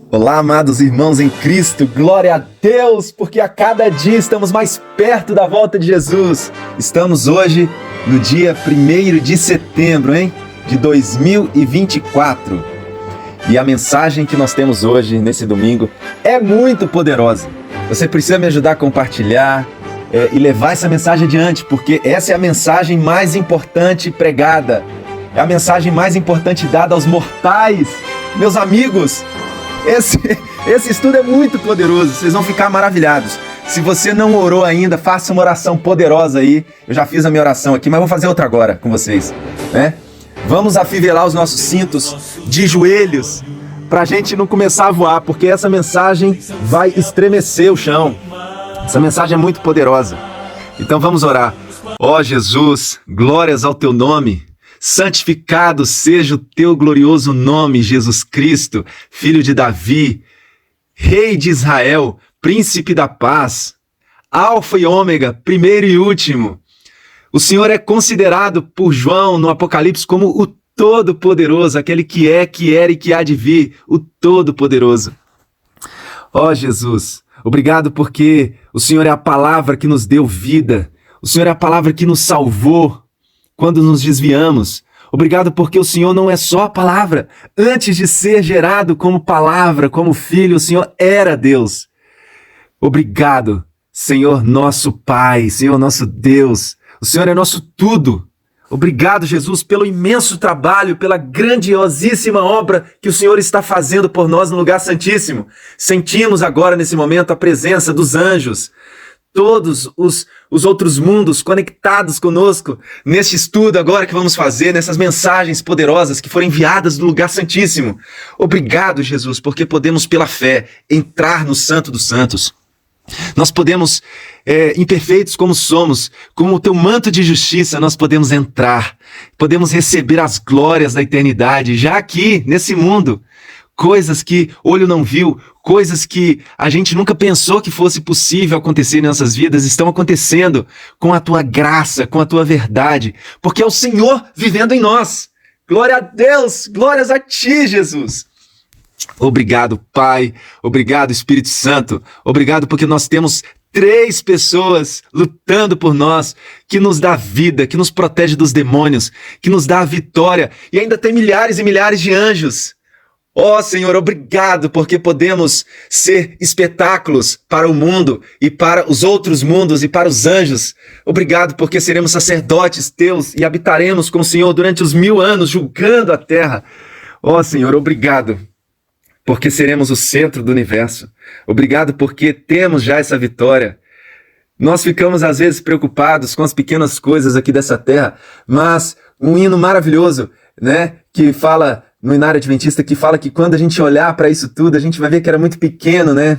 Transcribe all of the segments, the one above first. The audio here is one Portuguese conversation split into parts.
Olá, amados irmãos em Cristo, glória a Deus, porque a cada dia estamos mais perto da volta de Jesus. Estamos hoje no dia 1º de setembro, de 2024. E a mensagem que nós temos hoje, nesse domingo, é muito poderosa. Você precisa me ajudar a compartilhar e levar essa mensagem adiante, porque essa é a mensagem mais importante pregada. É a mensagem mais importante dada aos mortais. Meus amigos, esse estudo é muito poderoso, vocês vão ficar maravilhados. Se você não orou ainda, faça uma oração poderosa aí. Eu já fiz a minha oração aqui, mas vou fazer outra agora com vocês, né? Vamos afivelar os nossos cintos de joelhos pra gente não começar a voar, porque essa mensagem vai estremecer o chão. Essa mensagem é muito poderosa. Então vamos orar. Ó Jesus, glórias ao teu nome. Santificado seja o teu glorioso nome, Jesus Cristo, filho de Davi, rei de Israel, príncipe da paz, alfa e ômega, primeiro e último. O Senhor é considerado por João no Apocalipse como o Todo-Poderoso, aquele que é, que era e que há de vir, o Todo-Poderoso. Ó Jesus, obrigado porque o Senhor é a palavra que nos deu vida, o Senhor é a palavra que nos salvou quando nos desviamos. Obrigado porque o Senhor não é só a palavra. Antes de ser gerado como palavra, como filho, o Senhor era Deus. Obrigado, Senhor nosso Pai, Senhor nosso Deus. O Senhor é nosso tudo. Obrigado, Jesus, pelo imenso trabalho, pela grandiosíssima obra que o Senhor está fazendo por nós no lugar santíssimo. Sentimos agora, nesse momento, a presença dos anjos, todos os outros mundos conectados conosco, neste estudo agora que vamos fazer, nessas mensagens poderosas que foram enviadas do lugar santíssimo. Obrigado, Jesus, porque podemos, pela fé, entrar no Santo dos Santos. Nós podemos, imperfeitos como somos, com o teu manto de justiça, nós podemos entrar, podemos receber as glórias da eternidade, já aqui, nesse mundo. Coisas que olho não viu, coisas que a gente nunca pensou que fosse possível acontecer em nossas vidas, estão acontecendo com a tua graça, com a tua verdade, porque é o Senhor vivendo em nós. Glória a Deus, glórias a ti, Jesus. Obrigado, Pai, obrigado, Espírito Santo, obrigado porque nós temos 3 pessoas lutando por nós, que nos dá vida, que nos protege dos demônios, que nos dá a vitória, e ainda tem milhares e milhares de anjos. Ó Senhor, obrigado porque podemos ser espetáculos para o mundo e para os outros mundos e para os anjos. Obrigado porque seremos sacerdotes teus e habitaremos com o Senhor durante os 1000 anos julgando a terra. Ó Senhor, obrigado porque seremos o centro do universo. Obrigado porque temos já essa vitória. Nós ficamos às vezes preocupados com as pequenas coisas aqui dessa terra, mas um hino maravilhoso, né, que fala no Inário Adventista, que fala que quando a gente olhar para isso tudo, a gente vai ver que era muito pequeno, né?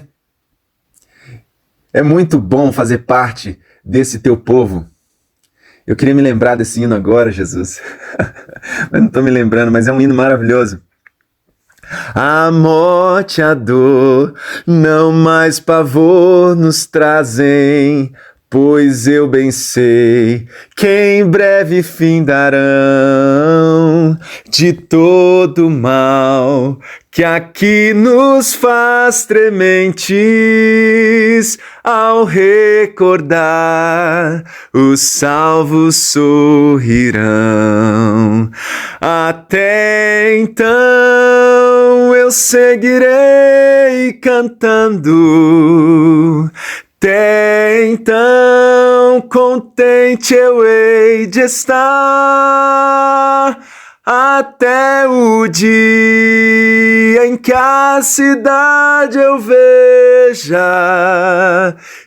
É muito bom fazer parte desse teu povo. Eu queria me lembrar desse hino agora, Jesus. Mas não estou me lembrando, mas é um hino maravilhoso. A morte, a dor, não mais pavor nos trazem, pois eu bem sei que em breve fim darão de todo mal que aqui nos faz trementes ao recordar os salvos sorrirão. Até então eu seguirei cantando. Até então, contente eu hei de estar, até o dia em que a cidade eu veja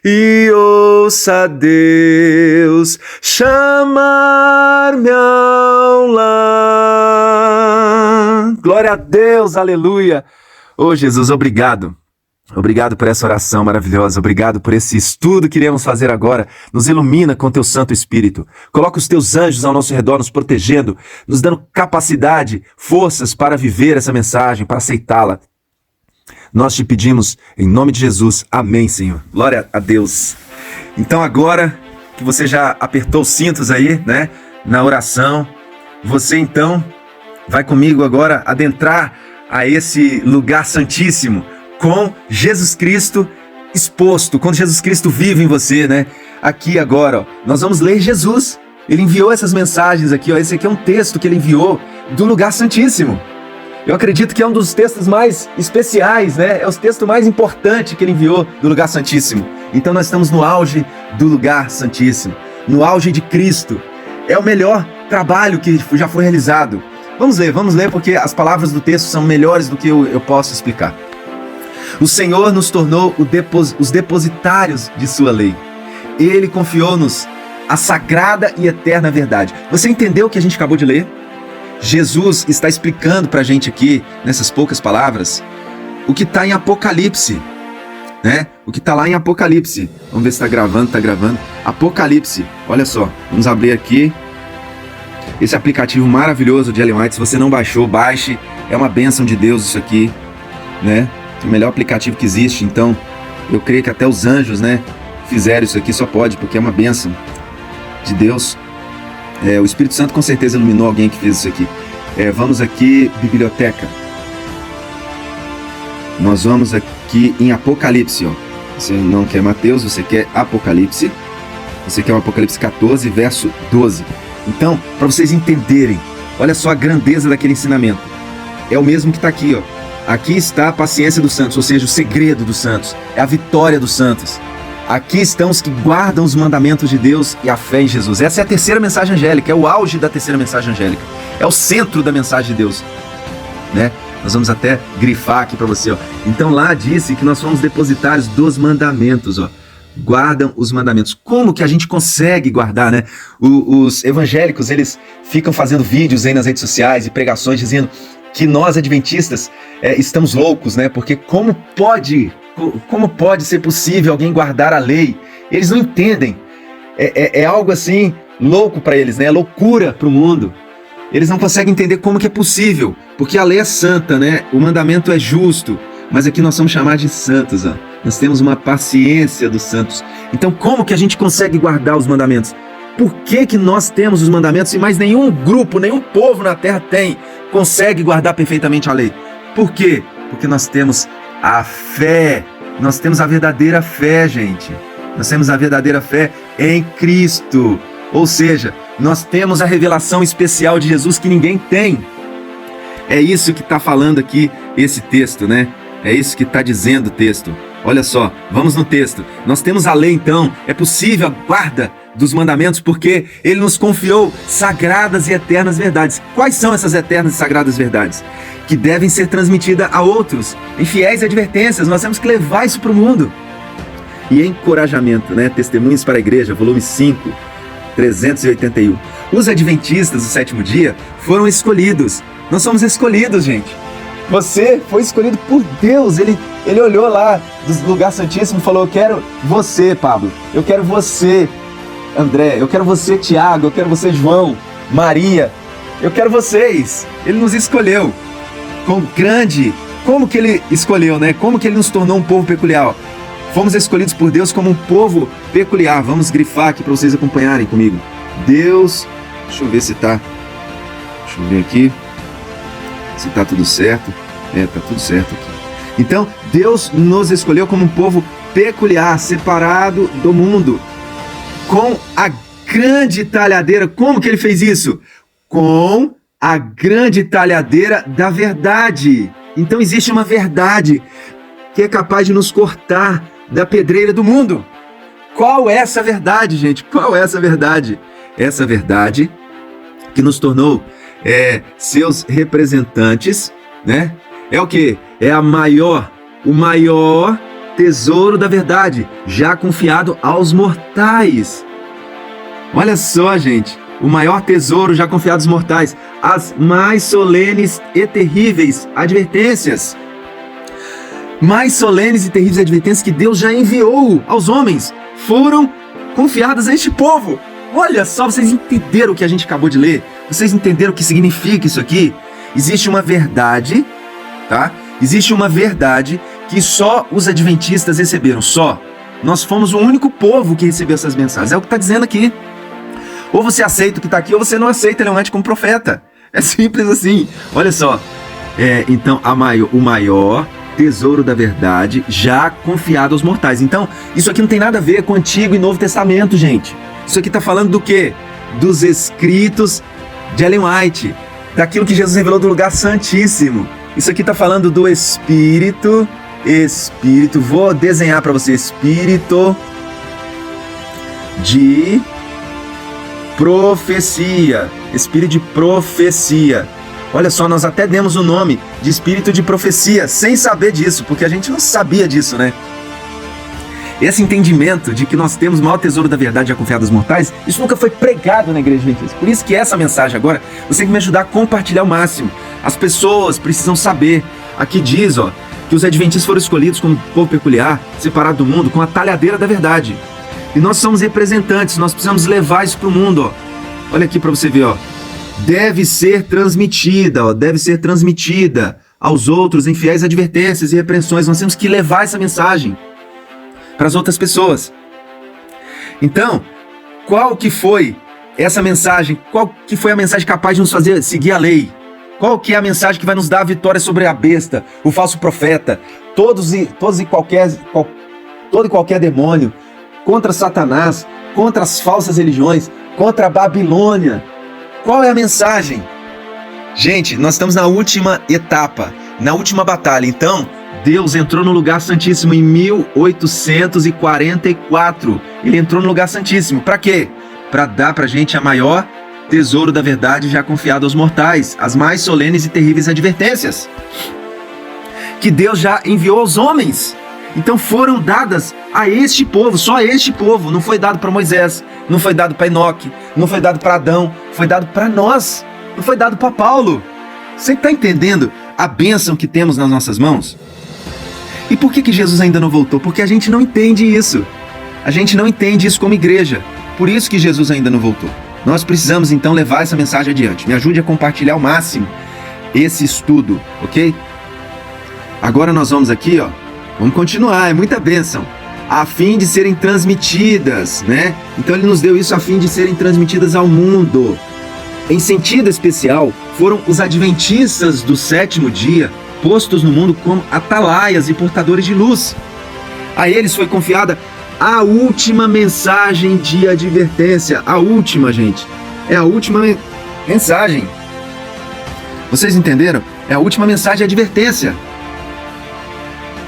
e ouça Deus chamar-me ao lar. Glória a Deus, aleluia. Ô Jesus, obrigado. Obrigado por essa oração maravilhosa, obrigado por esse estudo que iremos fazer agora. Nos ilumina com teu Santo Espírito. Coloca os teus anjos ao nosso redor, nos protegendo, nos dando capacidade, forças para viver essa mensagem, para aceitá-la. Nós te pedimos em nome de Jesus. Amém, Senhor. Glória a Deus. Então agora que você já apertou os cintos aí, na oração, você então vai comigo agora adentrar a esse lugar santíssimo com Jesus Cristo exposto, quando Jesus Cristo vive em você, né? Aqui agora, ó, nós vamos ler Jesus. Ele enviou essas mensagens aqui, ó. Esse aqui é um texto que ele enviou do lugar santíssimo. Eu acredito que é um dos textos mais especiais, né? É o texto mais importante que ele enviou do lugar santíssimo. Então nós estamos no auge do lugar santíssimo, no auge de Cristo. É o melhor trabalho que já foi realizado. Vamos ler, porque as palavras do texto são melhores do que eu posso explicar. O Senhor nos tornou os depositários de sua lei. Ele confiou-nos a sagrada e eterna verdade. Você entendeu o que a gente acabou de ler? Jesus está explicando para a gente aqui, nessas poucas palavras, o que está em Apocalipse, né? O que está lá em Apocalipse. Vamos ver se está gravando. Apocalipse, olha só, vamos abrir aqui esse aplicativo maravilhoso de Ellen White. Se você não baixou, baixe. É uma bênção de Deus isso aqui, né? É o melhor aplicativo que existe. Então, eu creio que até os anjos, né, fizeram isso aqui, só pode, porque é uma bênção de Deus. O Espírito Santo com certeza iluminou alguém que fez isso aqui. Vamos aqui, biblioteca. Nós vamos aqui em Apocalipse, ó. Você não quer Mateus, você quer Apocalipse. Você quer o Apocalipse 14, verso 12. Então, para vocês entenderem, olha só a grandeza daquele ensinamento. É o mesmo que está aqui, ó. Aqui está a paciência dos santos, ou seja, o segredo dos santos. É a vitória dos santos. Aqui estão os que guardam os mandamentos de Deus e a fé em Jesus. Essa é a terceira mensagem angélica, é o auge da terceira mensagem angélica. É o centro da mensagem de Deus, né? Nós vamos até grifar aqui para você, ó. Então lá disse que nós somos depositários dos mandamentos, ó. Guardam os mandamentos. Como que a gente consegue guardar, né? Os evangélicos, eles ficam fazendo vídeos aí nas redes sociais e pregações dizendo que nós adventistas estamos loucos, né? Porque como pode ser possível alguém guardar a lei? Eles não entendem. É algo assim louco para eles, né? É loucura para o mundo. Eles não conseguem entender como que é possível, porque a lei é santa, né? O mandamento é justo, mas aqui nós somos chamados de santos, ó. Nós temos uma paciência dos santos. Então como que a gente consegue guardar os mandamentos? Por que nós temos os mandamentos e mais nenhum grupo, nenhum povo na terra consegue guardar perfeitamente a lei? Por quê? Porque nós temos a fé. Nós temos a verdadeira fé, gente. Nós temos a verdadeira fé em Cristo. Ou seja, nós temos a revelação especial de Jesus que ninguém tem. É isso que está falando aqui esse texto, né? É isso que está dizendo o texto. Olha só, vamos no texto. Nós temos a lei, então. É possível a guarda dos mandamentos porque Ele nos confiou sagradas e eternas verdades. Quais são essas eternas e sagradas verdades? Que devem ser transmitidas a outros em fiéis advertências. Nós temos que levar isso para o mundo. E encorajamento, né? Testemunhos para a Igreja, volume 5, 381. Os adventistas do sétimo dia foram escolhidos. Nós somos escolhidos, gente. Você foi escolhido por Deus. Ele olhou lá do lugar santíssimo e falou: eu quero você, Pablo. Eu quero você, André. Eu quero você, Tiago. Eu quero você, João, Maria. Eu quero vocês. Ele nos escolheu. Como que ele escolheu, né? Como que ele nos tornou um povo peculiar? Fomos escolhidos por Deus como um povo peculiar. Vamos grifar aqui para vocês acompanharem comigo. Deus, deixa eu ver se tá. Deixa eu ver aqui se tá tudo certo. Tá tudo certo aqui. Então, Deus nos escolheu como um povo peculiar, separado do mundo, com a grande talhadeira. Como que ele fez isso? Com a grande talhadeira da verdade. Então existe uma verdade que é capaz de nos cortar da pedreira do mundo. Qual é essa verdade, gente? Qual é essa verdade? Essa verdade que nos tornou seus representantes, né? É o quê? É o maior tesouro da verdade, já confiado aos mortais. Olha só, gente, o maior tesouro já confiado aos mortais, as mais solenes e terríveis advertências. Mais solenes e terríveis advertências que Deus já enviou aos homens foram confiadas a este povo. Olha só, vocês entenderam o que a gente acabou de ler? Vocês entenderam o que significa isso aqui? Existe uma verdade, tá? Existe uma verdade que só os adventistas receberam, só. Nós fomos o único povo que recebeu essas mensagens. É o que está dizendo aqui. Ou você aceita o que está aqui, ou você não aceita Ellen White como profeta. É simples assim. Olha só. Então, o maior tesouro da verdade já confiado aos mortais. Então, isso aqui não tem nada a ver com o Antigo e Novo Testamento, gente. Isso aqui está falando do quê? Dos escritos de Ellen White, daquilo que Jesus revelou do lugar santíssimo. Isso aqui está falando do Espírito, vou desenhar para você, Espírito de profecia, Espírito de profecia. Olha só, nós até demos o nome de Espírito de profecia, sem saber disso, porque a gente não sabia disso, né? Esse entendimento de que nós temos o maior tesouro da verdade já confiado aos mortais, isso nunca foi pregado na igreja adventista. Por isso que essa mensagem agora, você tem que me ajudar a compartilhar ao máximo. As pessoas precisam saber. Aqui diz, que os adventistas foram escolhidos como povo peculiar, separado do mundo, com a talhadeira da verdade. E nós somos representantes, nós precisamos levar isso para o mundo, Olha aqui para você ver, Deve ser transmitida aos outros em fiéis advertências e repreensões. Nós temos que levar essa mensagem para as outras pessoas. Então, qual que foi essa mensagem? Qual que foi a mensagem capaz de nos fazer seguir a lei? Qual que é a mensagem que vai nos dar a vitória sobre a besta, o falso profeta, todo e qualquer demônio, contra Satanás, contra as falsas religiões, contra a Babilônia? Qual é a mensagem? Gente, nós estamos na última etapa, na última batalha. Então, Deus entrou no lugar santíssimo em 1844. Ele entrou no lugar santíssimo. Para quê? Para dar pra gente a maior tesouro da verdade já confiado aos mortais, as mais solenes e terríveis advertências que Deus já enviou aos homens. Então foram dadas a este povo, só a este povo. Não foi dado para Moisés, não foi dado para Enoque, não foi dado para Adão, foi dado para nós, não foi dado para Paulo. Você está entendendo a bênção que temos nas nossas mãos? E por que Jesus ainda não voltou? Porque a gente não entende isso. A gente não entende isso como igreja. Por isso que Jesus ainda não voltou. Nós precisamos então levar essa mensagem adiante. Me ajude a compartilhar ao máximo esse estudo, ok? Agora nós vamos aqui, vamos continuar, é muita bênção. A fim de serem transmitidas, né? Então ele nos deu isso a fim de serem transmitidas ao mundo. Em sentido especial, foram os adventistas do sétimo dia postos no mundo como atalaias e portadores de luz. A eles foi confiada a última mensagem de advertência. A última, gente. É a última mensagem. Vocês entenderam? É a última mensagem de advertência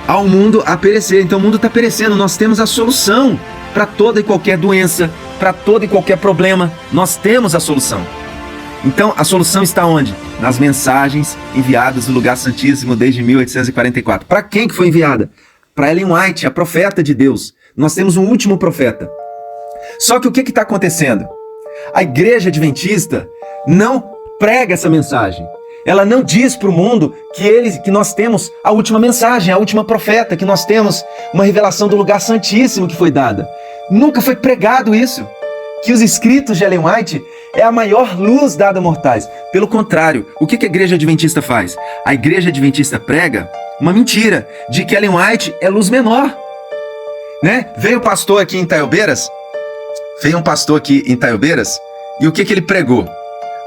ao mundo a perecer. Então o mundo está perecendo. Nós temos a solução para toda e qualquer doença, para todo e qualquer problema. Nós temos a solução. Então a solução está onde? Nas mensagens enviadas do lugar santíssimo desde 1844. Para quem que foi enviada? Para Ellen White, a profeta de Deus. Nós temos um último profeta. Só que o que está acontecendo? A igreja adventista não prega essa mensagem. Ela não diz para o mundo que nós temos a última mensagem, a última profeta, que nós temos uma revelação do lugar santíssimo que foi dada. Nunca foi pregado isso. Que os escritos de Ellen White é a maior luz dada a mortais. Pelo contrário, o que a igreja adventista faz? A igreja adventista prega uma mentira de que Ellen White é luz menor. Né? Veio um pastor aqui em Itaiobeiras, e o que ele pregou?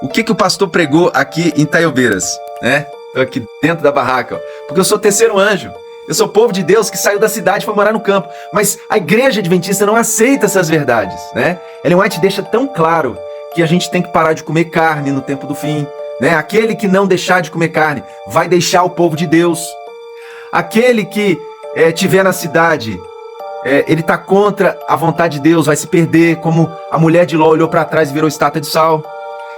O que o pastor pregou aqui em Itaiobeiras? Né? Estou aqui dentro da barraca, porque eu sou terceiro anjo. Eu sou povo de Deus que saiu da cidade e foi morar no campo. Mas a igreja adventista não aceita essas verdades, né? Ellen White deixa tão claro que a gente tem que parar de comer carne no tempo do fim, né? Aquele que não deixar de comer carne vai deixar o povo de Deus. Aquele que tiver na cidade, ele está contra a vontade de Deus, vai se perder, como a mulher de Ló olhou para trás e virou estátua de sal.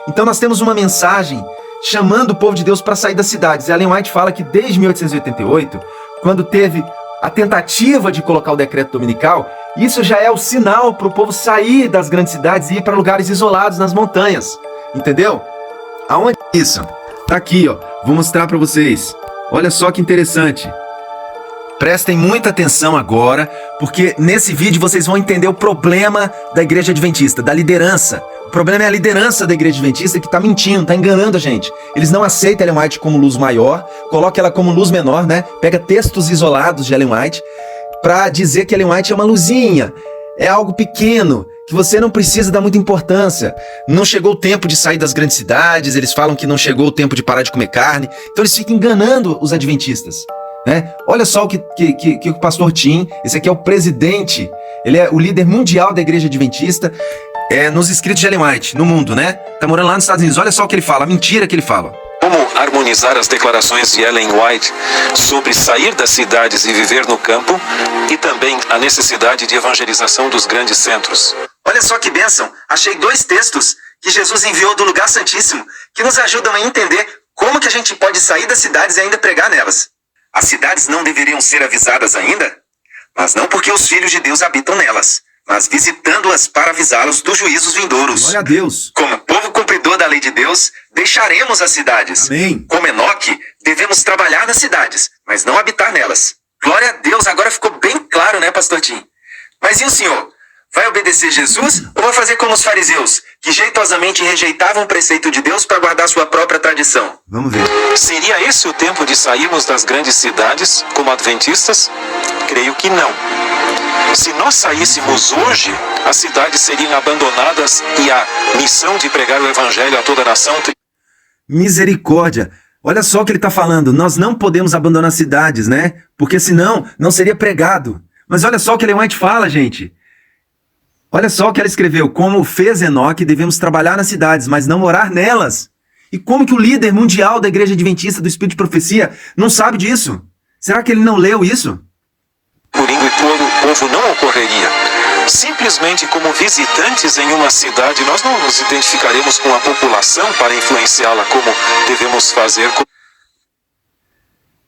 Então nós temos uma mensagem chamando o povo de Deus para sair das cidades. Ellen White fala que desde 1888, quando teve a tentativa de colocar o decreto dominical, isso já é o sinal para o povo sair das grandes cidades e ir para lugares isolados nas montanhas. Entendeu? Aonde é isso? Tá aqui, vou mostrar para vocês. Olha só que interessante. Prestem muita atenção agora, porque nesse vídeo vocês vão entender o problema da igreja adventista, da liderança. O problema é a liderança da igreja adventista que está mentindo, está enganando a gente. Eles não aceitam Ellen White como luz maior, colocam ela como luz menor, né? Pega textos isolados de Ellen White para dizer que Ellen White é uma luzinha, é algo pequeno, que você não precisa dar muita importância. Não chegou o tempo de sair das grandes cidades, eles falam que não chegou o tempo de parar de comer carne, então eles ficam enganando os adventistas, né? Olha só o que o pastor Tim, esse aqui é o presidente, ele é o líder mundial da igreja adventista, nos escritos de Ellen White, no mundo, né? Tá morando lá nos Estados Unidos, olha só o que ele fala, a mentira que ele fala. Como harmonizar as declarações de Ellen White sobre sair das cidades e viver no campo, e também a necessidade de evangelização dos grandes centros. Olha só que bênção, achei 2 textos que Jesus enviou do lugar santíssimo, que nos ajudam a entender como que a gente pode sair das cidades e ainda pregar nelas. As cidades não deveriam ser avisadas ainda? Mas não porque os filhos de Deus habitam nelas, mas visitando-as para avisá-los dos juízos vindouros. Glória a Deus. Como povo cumpridor da lei de Deus, deixaremos as cidades. Amém. Como Enoque, devemos trabalhar nas cidades, mas não habitar nelas. Glória a Deus, agora ficou bem claro, né, pastor Tim? Mas e o senhor? Vai obedecer Jesus ou vai fazer como os fariseus, que jeitosamente rejeitavam o preceito de Deus para guardar sua própria tradição? Vamos ver. Seria esse o tempo de sairmos das grandes cidades, como adventistas? Creio que não. Se nós saíssemos hoje, as cidades seriam abandonadas e a missão de pregar o evangelho a toda a nação... Misericórdia! Olha só o que ele está falando. Nós não podemos abandonar cidades, né? Porque senão não seria pregado. Mas olha só o que Ellen White fala, gente. Olha só o que ela escreveu. Como fez Enoque, devemos trabalhar nas cidades, mas não morar nelas. E como que o líder mundial da Igreja Adventista do Espírito de Profecia não sabe disso? Será que ele não leu isso? Tribulingo e povo não ocorreria. Simplesmente como visitantes em uma cidade, nós não nos identificaremos com a população para influenciá-la como devemos fazer.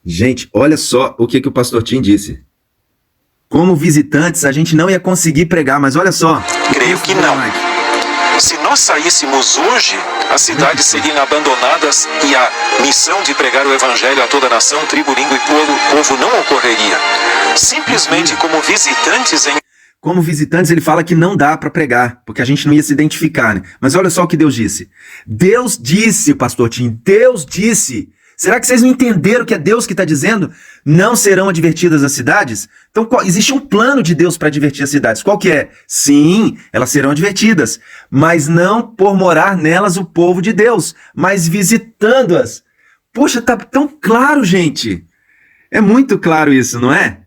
Gente, olha só o que o pastor Tim disse. Como visitantes, a gente não ia conseguir pregar, mas olha só. Creio que não. Se nós saíssemos hoje, as cidades seriam abandonadas e a missão de pregar o evangelho a toda a nação, tribo, língua e povo não ocorreria. Simplesmente como visitantes em... Como visitantes, ele fala que não dá para pregar, porque a gente não ia se identificar, né? Mas olha só o que Deus disse. Deus disse, pastor Tim, Deus disse. Será que vocês não entenderam que é Deus que está dizendo? Não serão advertidas as cidades? Então existe um plano de Deus para advertir as cidades. Qual que é? Sim, elas serão advertidas, mas não por morar nelas o povo de Deus, mas visitando-as. Poxa, tá tão claro, gente. É muito claro isso, não é?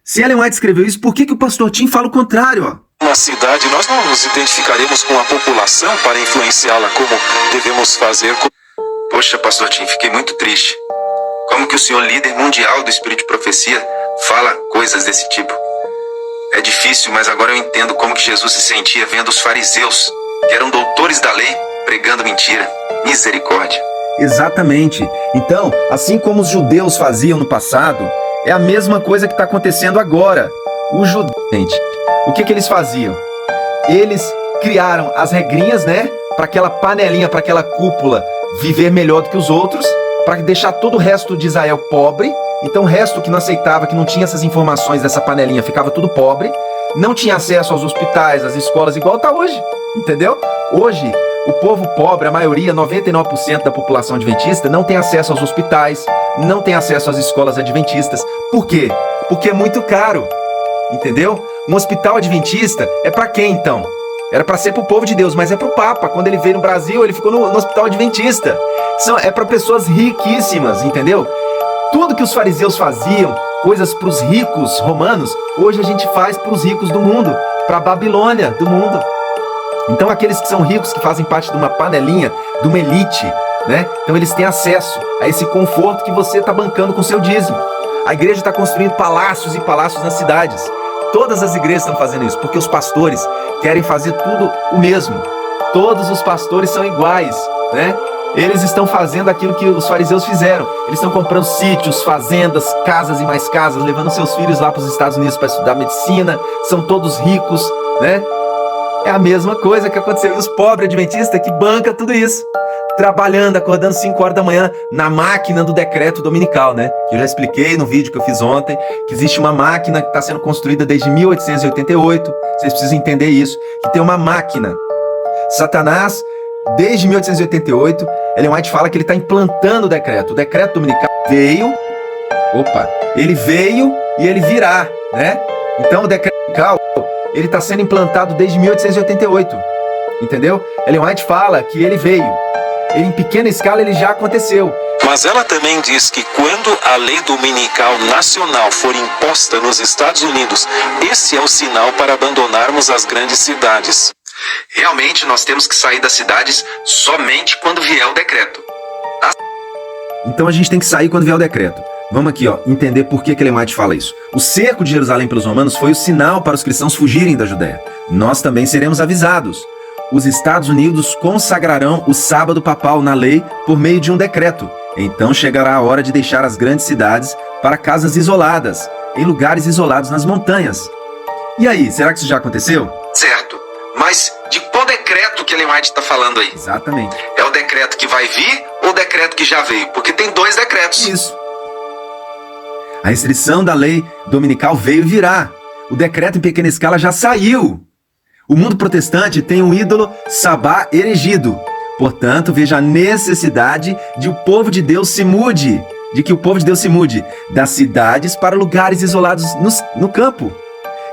Se Ellen White escreveu isso, por que o pastor Tim fala o contrário? Ó? Na cidade, nós não nos identificaremos com a população para influenciá-la como devemos fazer. Poxa, pastor Tim, fiquei muito triste. Como que o senhor, líder mundial do Espírito de Profecia, fala coisas desse tipo? É difícil, mas agora eu entendo como que Jesus se sentia vendo os fariseus, que eram doutores da lei, pregando mentira. Misericórdia. Exatamente. Então, assim como os judeus faziam no passado, é a mesma coisa que está acontecendo agora. Os judeus, gente, o que eles faziam? Eles criaram as regrinhas, né? Para aquela panelinha, para aquela cúpula viver melhor do que os outros, para deixar todo o resto de Israel pobre. Então o resto que não aceitava, que não tinha essas informações dessa panelinha, ficava tudo pobre, não tinha acesso aos hospitais, às escolas, igual está hoje, entendeu? Hoje, o povo pobre, a maioria, 99% da população adventista, não tem acesso aos hospitais, não tem acesso às escolas adventistas. Por quê? Porque é muito caro, entendeu? Um hospital adventista é para quem, então? Era para ser para o povo de Deus, mas é para o Papa. Quando ele veio no Brasil, ele ficou no hospital adventista. É para pessoas riquíssimas, entendeu? Tudo que os fariseus faziam, coisas para os ricos romanos, hoje a gente faz para os ricos do mundo, para a Babilônia do mundo. Então aqueles que são ricos, que fazem parte de uma panelinha, de uma elite, né? Então eles têm acesso a esse conforto que você está bancando com o seu dízimo. A igreja está construindo palácios e palácios nas cidades. Todas as igrejas estão fazendo isso, porque os pastores querem fazer tudo o mesmo. Todos os pastores são iguais, né? Eles estão fazendo aquilo que os fariseus fizeram. Eles estão comprando sítios, fazendas, casas e mais casas, levando seus filhos lá para os Estados Unidos para estudar medicina. São todos ricos, né? É a mesma coisa que aconteceu. E os pobres adventistas que bancam tudo isso. Trabalhando, acordando 5 horas da manhã na máquina do decreto dominical, né? Que eu já expliquei no vídeo que eu fiz ontem, que existe uma máquina que está sendo construída desde 1888. Vocês precisam entender isso, que tem uma máquina. Satanás, desde 1888, Ellen White fala que ele está implantando o decreto. O decreto dominical veio, ele veio e ele virá, né? Então o decreto dominical ele está sendo implantado desde 1888, entendeu? Ellen White fala que ele veio, em pequena escala ele já aconteceu. Mas ela também diz que quando a lei dominical nacional for imposta nos Estados Unidos, esse é o sinal para abandonarmos as grandes cidades. Realmente nós temos que sair das cidades somente quando vier o decreto. Então a gente tem que sair quando vier o decreto. Vamos aqui, entender por que Ellen White fala isso. O cerco de Jerusalém pelos romanos foi o sinal para os cristãos fugirem da Judéia. Nós também seremos avisados. Os Estados Unidos consagrarão o sábado papal na lei por meio de um decreto. Então chegará a hora de deixar as grandes cidades para casas isoladas, em lugares isolados nas montanhas. E aí, será que isso já aconteceu? Certo. Mas de qual decreto que Ellen White está falando aí? Exatamente. É o decreto que vai vir ou o decreto que já veio? Porque tem dois decretos. Isso. A restrição da lei dominical veio e virá. O decreto em pequena escala já saiu. O mundo protestante tem um ídolo sabá erigido. Portanto, veja a necessidade de o povo de Deus se mude, das cidades para lugares isolados no campo.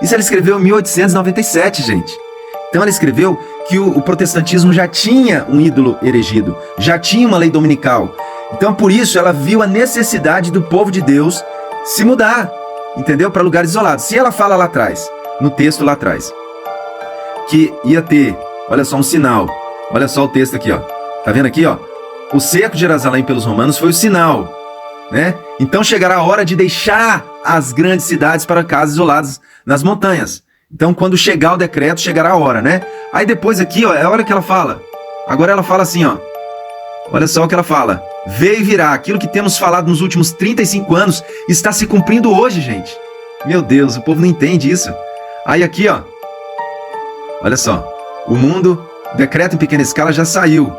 Isso ela escreveu em 1897, gente. Então ela escreveu que o protestantismo já tinha um ídolo erigido, já tinha uma lei dominical. Então por isso ela viu a necessidade do povo de Deus se mudar, entendeu? Para lugares isolados. Se ela fala lá atrás, no texto lá atrás, que ia ter, olha só, um sinal. Olha só o texto aqui, Tá vendo aqui, O cerco de Jerusalém pelos romanos foi o sinal, né? Então chegará a hora de deixar as grandes cidades para casas isoladas nas montanhas. Então quando chegar o decreto, chegará a hora, né? Aí depois aqui, é a hora que ela fala. Agora ela fala assim, Olha só o que ela fala. Veio e virá. Aquilo que temos falado nos últimos 35 anos está se cumprindo hoje, gente. Meu Deus, o povo não entende isso. Aí aqui, olha só. O decreto em pequena escala já saiu.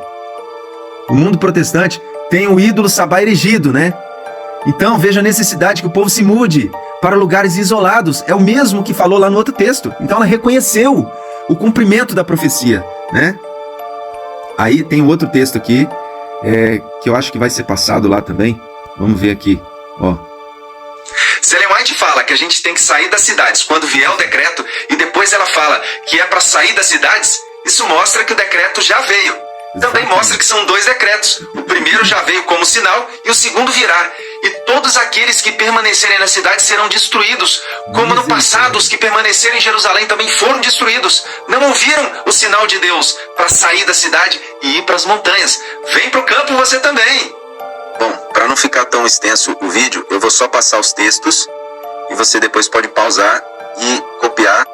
O mundo protestante tem o ídolo sabá erigido, né? Então veja a necessidade que o povo se mude para lugares isolados. É o mesmo que falou lá no outro texto. Então ela reconheceu o cumprimento da profecia, né? Aí tem outro texto aqui, que eu acho que vai ser passado lá também. Vamos ver aqui, Se Ellen White fala que a gente tem que sair das cidades quando vier o decreto, e depois ela fala que é para sair das cidades, isso mostra que o decreto já veio. Também mostra que são dois decretos. O primeiro já veio como sinal e o segundo virá. E todos aqueles que permanecerem na cidade serão destruídos. Como no passado, os que permaneceram em Jerusalém também foram destruídos. Não ouviram o sinal de Deus para sair da cidade e ir para as montanhas. Vem para o campo você também. Bom, para não ficar tão extenso o vídeo, eu vou só passar os textos e você depois pode pausar e copiar.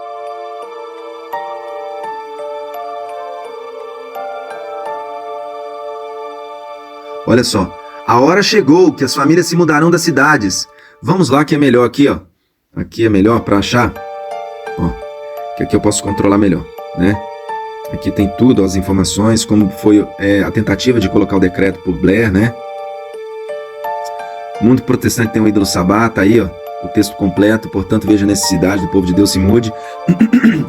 Olha só, a hora chegou que as famílias se mudarão das cidades. Vamos lá que é melhor aqui, Aqui é melhor para achar. Que aqui eu posso controlar melhor, né? Aqui tem tudo, as informações, como foi a tentativa de colocar o decreto por Blair, né? O mundo protestante tem um ídolo sabá, tá aí, o texto completo. Portanto, veja a necessidade do povo de Deus se mude.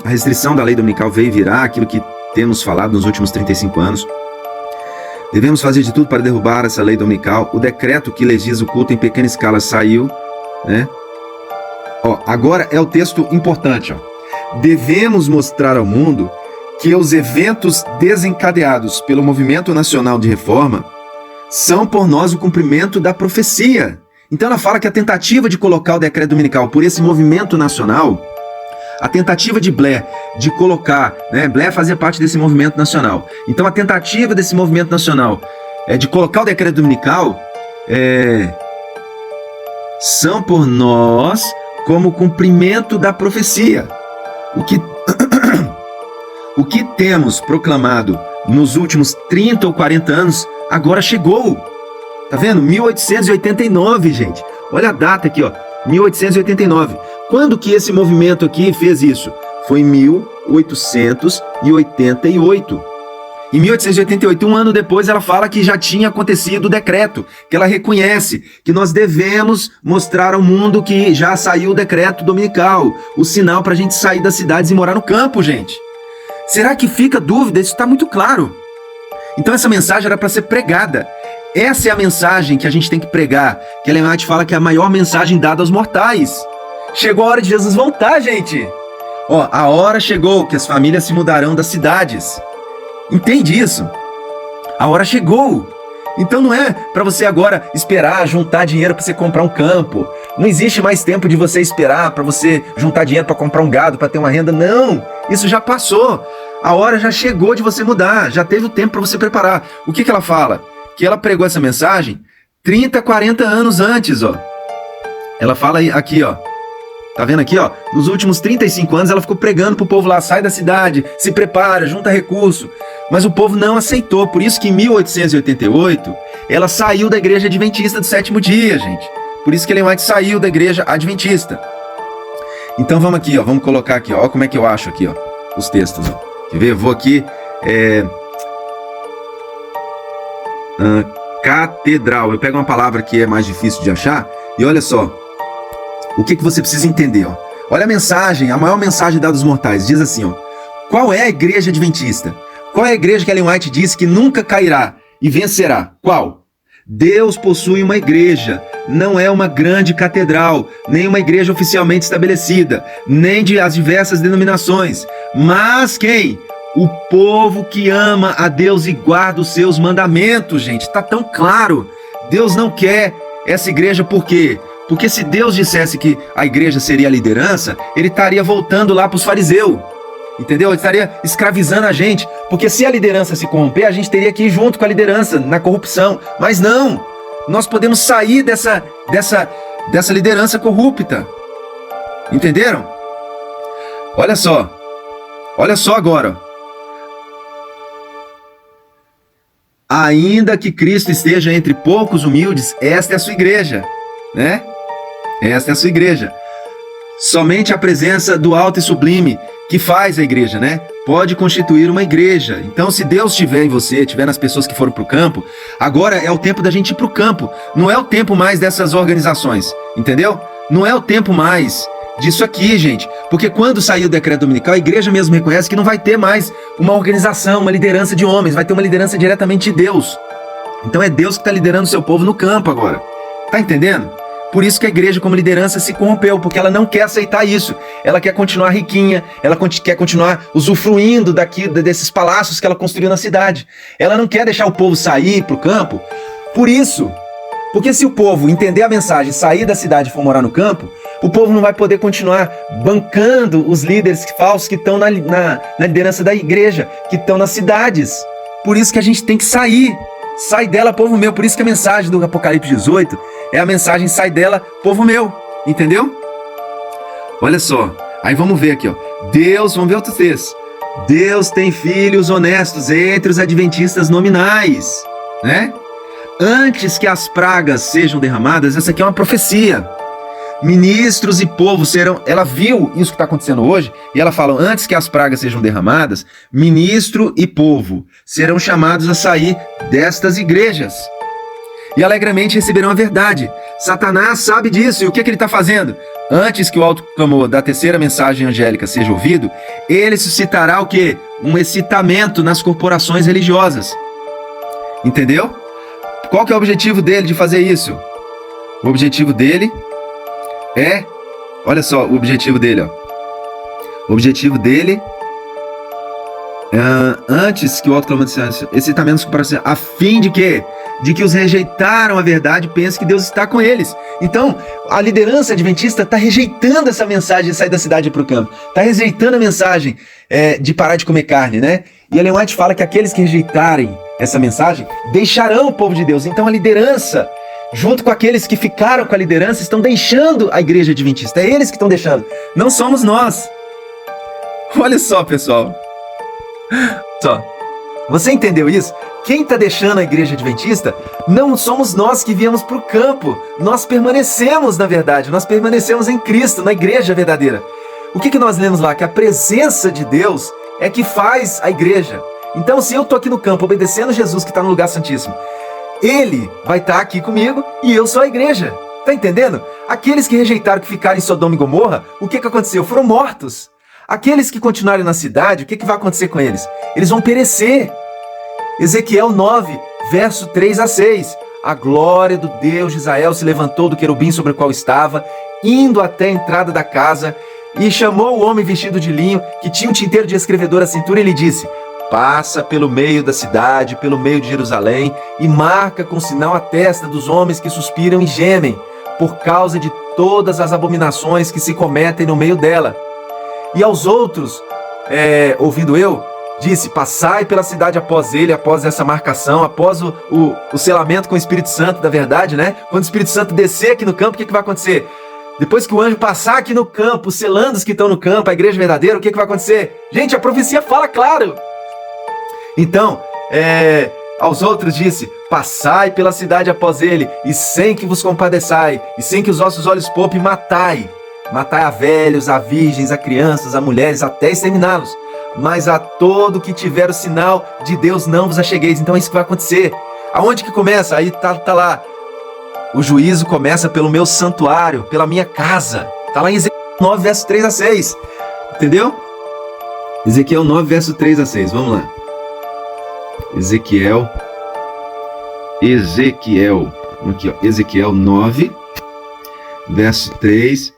A restrição da lei dominical veio e virá, aquilo que temos falado nos últimos 35 anos. Devemos fazer de tudo para derrubar essa lei dominical. O decreto que legisla o culto em pequena escala saiu, né? Agora é o texto importante, Devemos mostrar ao mundo que os eventos desencadeados pelo Movimento Nacional de Reforma são por nós o cumprimento da profecia. Então ela fala que a tentativa de colocar o decreto dominical por esse movimento nacional, a tentativa de Blair de colocar, Blair fazia parte desse movimento nacional. Então a tentativa desse movimento nacional de colocar o decreto dominical são por nós como cumprimento da profecia. O que temos proclamado nos últimos 30 ou 40 anos agora chegou. Tá vendo? 1889, gente. Olha a data aqui, 1889. Quando que esse movimento aqui fez isso? Foi em 1888. Em 1888, um ano depois, ela fala que já tinha acontecido o decreto, que ela reconhece que nós devemos mostrar ao mundo que já saiu o decreto dominical, o sinal para a gente sair das cidades e morar no campo, gente. Será que fica dúvida? Isso está muito claro. Então essa mensagem era para ser pregada. Essa é a mensagem que a gente tem que pregar, que Ellen White fala que é a maior mensagem dada aos mortais. Chegou a hora de Jesus voltar, gente. Ó, a hora chegou que as famílias se mudarão das cidades. Entende isso? A hora chegou. Então não é para você agora esperar juntar dinheiro para você comprar um campo. Não existe mais tempo de você esperar para você juntar dinheiro para comprar um gado, para ter uma renda. Não, isso já passou. A hora já chegou de você mudar, já teve o tempo para você preparar. O que ela fala? Que ela pregou essa mensagem 30, 40 anos antes, ó. Ela fala aqui, ó. Tá vendo aqui, ó? Nos últimos 35 anos ela ficou pregando pro povo lá, sai da cidade, se prepara, junta recurso. Mas o povo não aceitou, por isso que em 1888 ela saiu da igreja adventista do sétimo dia, gente. Por isso que Ellen White saiu da igreja adventista. Então vamos aqui, ó, vamos colocar aqui, ó, como é que eu acho aqui, ó, os textos, ó. Quer ver? Eu vou aqui, catedral, eu pego uma palavra que é mais difícil de achar, e olha só, o que você precisa entender, ó. Olha a mensagem, a maior mensagem dada aos mortais, diz assim, ó, qual é a igreja adventista? Qual é a igreja que Ellen White disse que nunca cairá e vencerá? Qual? Deus possui uma igreja, não é uma grande catedral, nem uma igreja oficialmente estabelecida, nem de as diversas denominações, mas quem? O povo que ama a Deus e guarda os seus mandamentos, gente, tá tão claro. Deus não quer essa igreja por quê? Porque se Deus dissesse que a igreja seria a liderança, ele estaria voltando lá para os fariseus. Entendeu? Ele estaria escravizando a gente. Porque se a liderança se corromper, a gente teria que ir junto com a liderança na corrupção. Mas não! Nós podemos sair dessa liderança corrupta. Entenderam? Olha só. Olha só agora. Ainda que Cristo esteja entre poucos humildes, esta é a sua igreja, né? Esta é a sua igreja. Somente a presença do alto e sublime que faz a igreja, né? Pode constituir uma igreja. Então, se Deus estiver em você, estiver nas pessoas que foram para o campo, agora é o tempo da gente ir para o campo. Não é o tempo mais dessas organizações, entendeu? Não é o tempo mais disso aqui, gente. Porque quando sair o decreto dominical, a igreja mesmo reconhece que não vai ter mais uma organização, uma liderança de homens, vai ter uma liderança diretamente de Deus. Então é Deus que está liderando o seu povo no campo agora. Tá entendendo? Por isso que a igreja como liderança se corrompeu, porque ela não quer aceitar isso. Ela quer continuar riquinha, ela quer continuar usufruindo desses palácios que ela construiu na cidade. Ela não quer deixar o povo sair para o campo. Por isso, porque se o povo entender a mensagem, sair da cidade e for morar no campo, o povo não vai poder continuar bancando os líderes falsos que estão na liderança da igreja, que estão nas cidades. Por isso que a gente tem que sair. Sai dela, povo meu. Por isso que a mensagem do Apocalipse 18 é a mensagem sai dela, povo meu. Entendeu? Olha só. Aí vamos ver aqui, ó. Deus, vamos ver outro texto. Deus tem filhos honestos entre os adventistas nominais, né? Antes que as pragas sejam derramadas, essa aqui é uma profecia. Ministros e povo serão... Ela viu isso que está acontecendo hoje e ela fala, antes que as pragas sejam derramadas, ministro e povo serão chamados a sair destas igrejas e alegremente receberão a verdade. Satanás sabe disso e o que ele está fazendo? Antes que o alto clamor da terceira mensagem angélica seja ouvido, ele suscitará o quê? Um excitamento nas corporações religiosas. Entendeu? Qual que é o objetivo dele de fazer isso? O objetivo dele olha só, o objetivo dele, ó. O objetivo dele antes que o alto clamor excitamentos a fim de quê? De que os rejeitaram a verdade pensem que Deus está com eles. Então, a liderança adventista está rejeitando essa mensagem de sair da cidade para o campo. Está rejeitando a mensagem de parar de comer carne, né? E Ellen White fala que aqueles que rejeitarem essa mensagem deixarão o povo de Deus. Então a liderança, junto com aqueles que ficaram com a liderança, estão deixando a igreja adventista. É eles que estão deixando, não somos nós. Olha só, pessoal. Só. Você entendeu isso? Quem está deixando a igreja adventista não somos nós que viemos para o campo. Nós permanecemos na verdade, nós permanecemos em Cristo, na igreja verdadeira. O que nós lemos lá? Que a presença de Deus é que faz a igreja. Então, se eu estou aqui no campo obedecendo Jesus que está no lugar santíssimo, Ele vai estar aqui comigo e eu sou a igreja. Tá entendendo? Aqueles que rejeitaram, que ficaram em Sodoma e Gomorra, o que aconteceu? Foram mortos. Aqueles que continuarem na cidade, o que vai acontecer com eles? Eles vão perecer. Ezequiel 9, verso 3 a 6. A glória do Deus de Israel se levantou do querubim sobre o qual estava, indo até a entrada da casa, E chamou o homem vestido de linho, que tinha um tinteiro de escrevedor à cintura, e lhe disse: passa pelo meio da cidade, pelo meio de Jerusalém, e marca com sinal a testa dos homens que suspiram e gemem, por causa de todas as abominações que se cometem no meio dela. E aos outros, ouvindo eu, disse: passai pela cidade após ele, após essa marcação, após o selamento com o Espírito Santo da verdade, né? Quando o Espírito Santo descer aqui no campo, o que vai acontecer? Depois que o anjo passar aqui no campo, selando os que estão no campo, a igreja verdadeira, o que vai acontecer? Gente, a profecia fala claro. Então, aos outros disse: passai pela cidade após ele, e sem que vos compadeçai, e sem que os vossos olhos poupem, matai. Matai a velhos, a virgens, a crianças, a mulheres, até exterminá-los. Mas a todo que tiver o sinal de Deus não vos achegueis. Então é isso que vai acontecer. Aonde que começa? Aí tá lá. O juízo começa pelo meu santuário, pela minha casa. Tá lá em Ezequiel 9, verso 3 a 6. Entendeu? Ezequiel 9, verso 3 a 6. Vamos lá. Ezequiel. Aqui, ó. Ezequiel 9, verso 3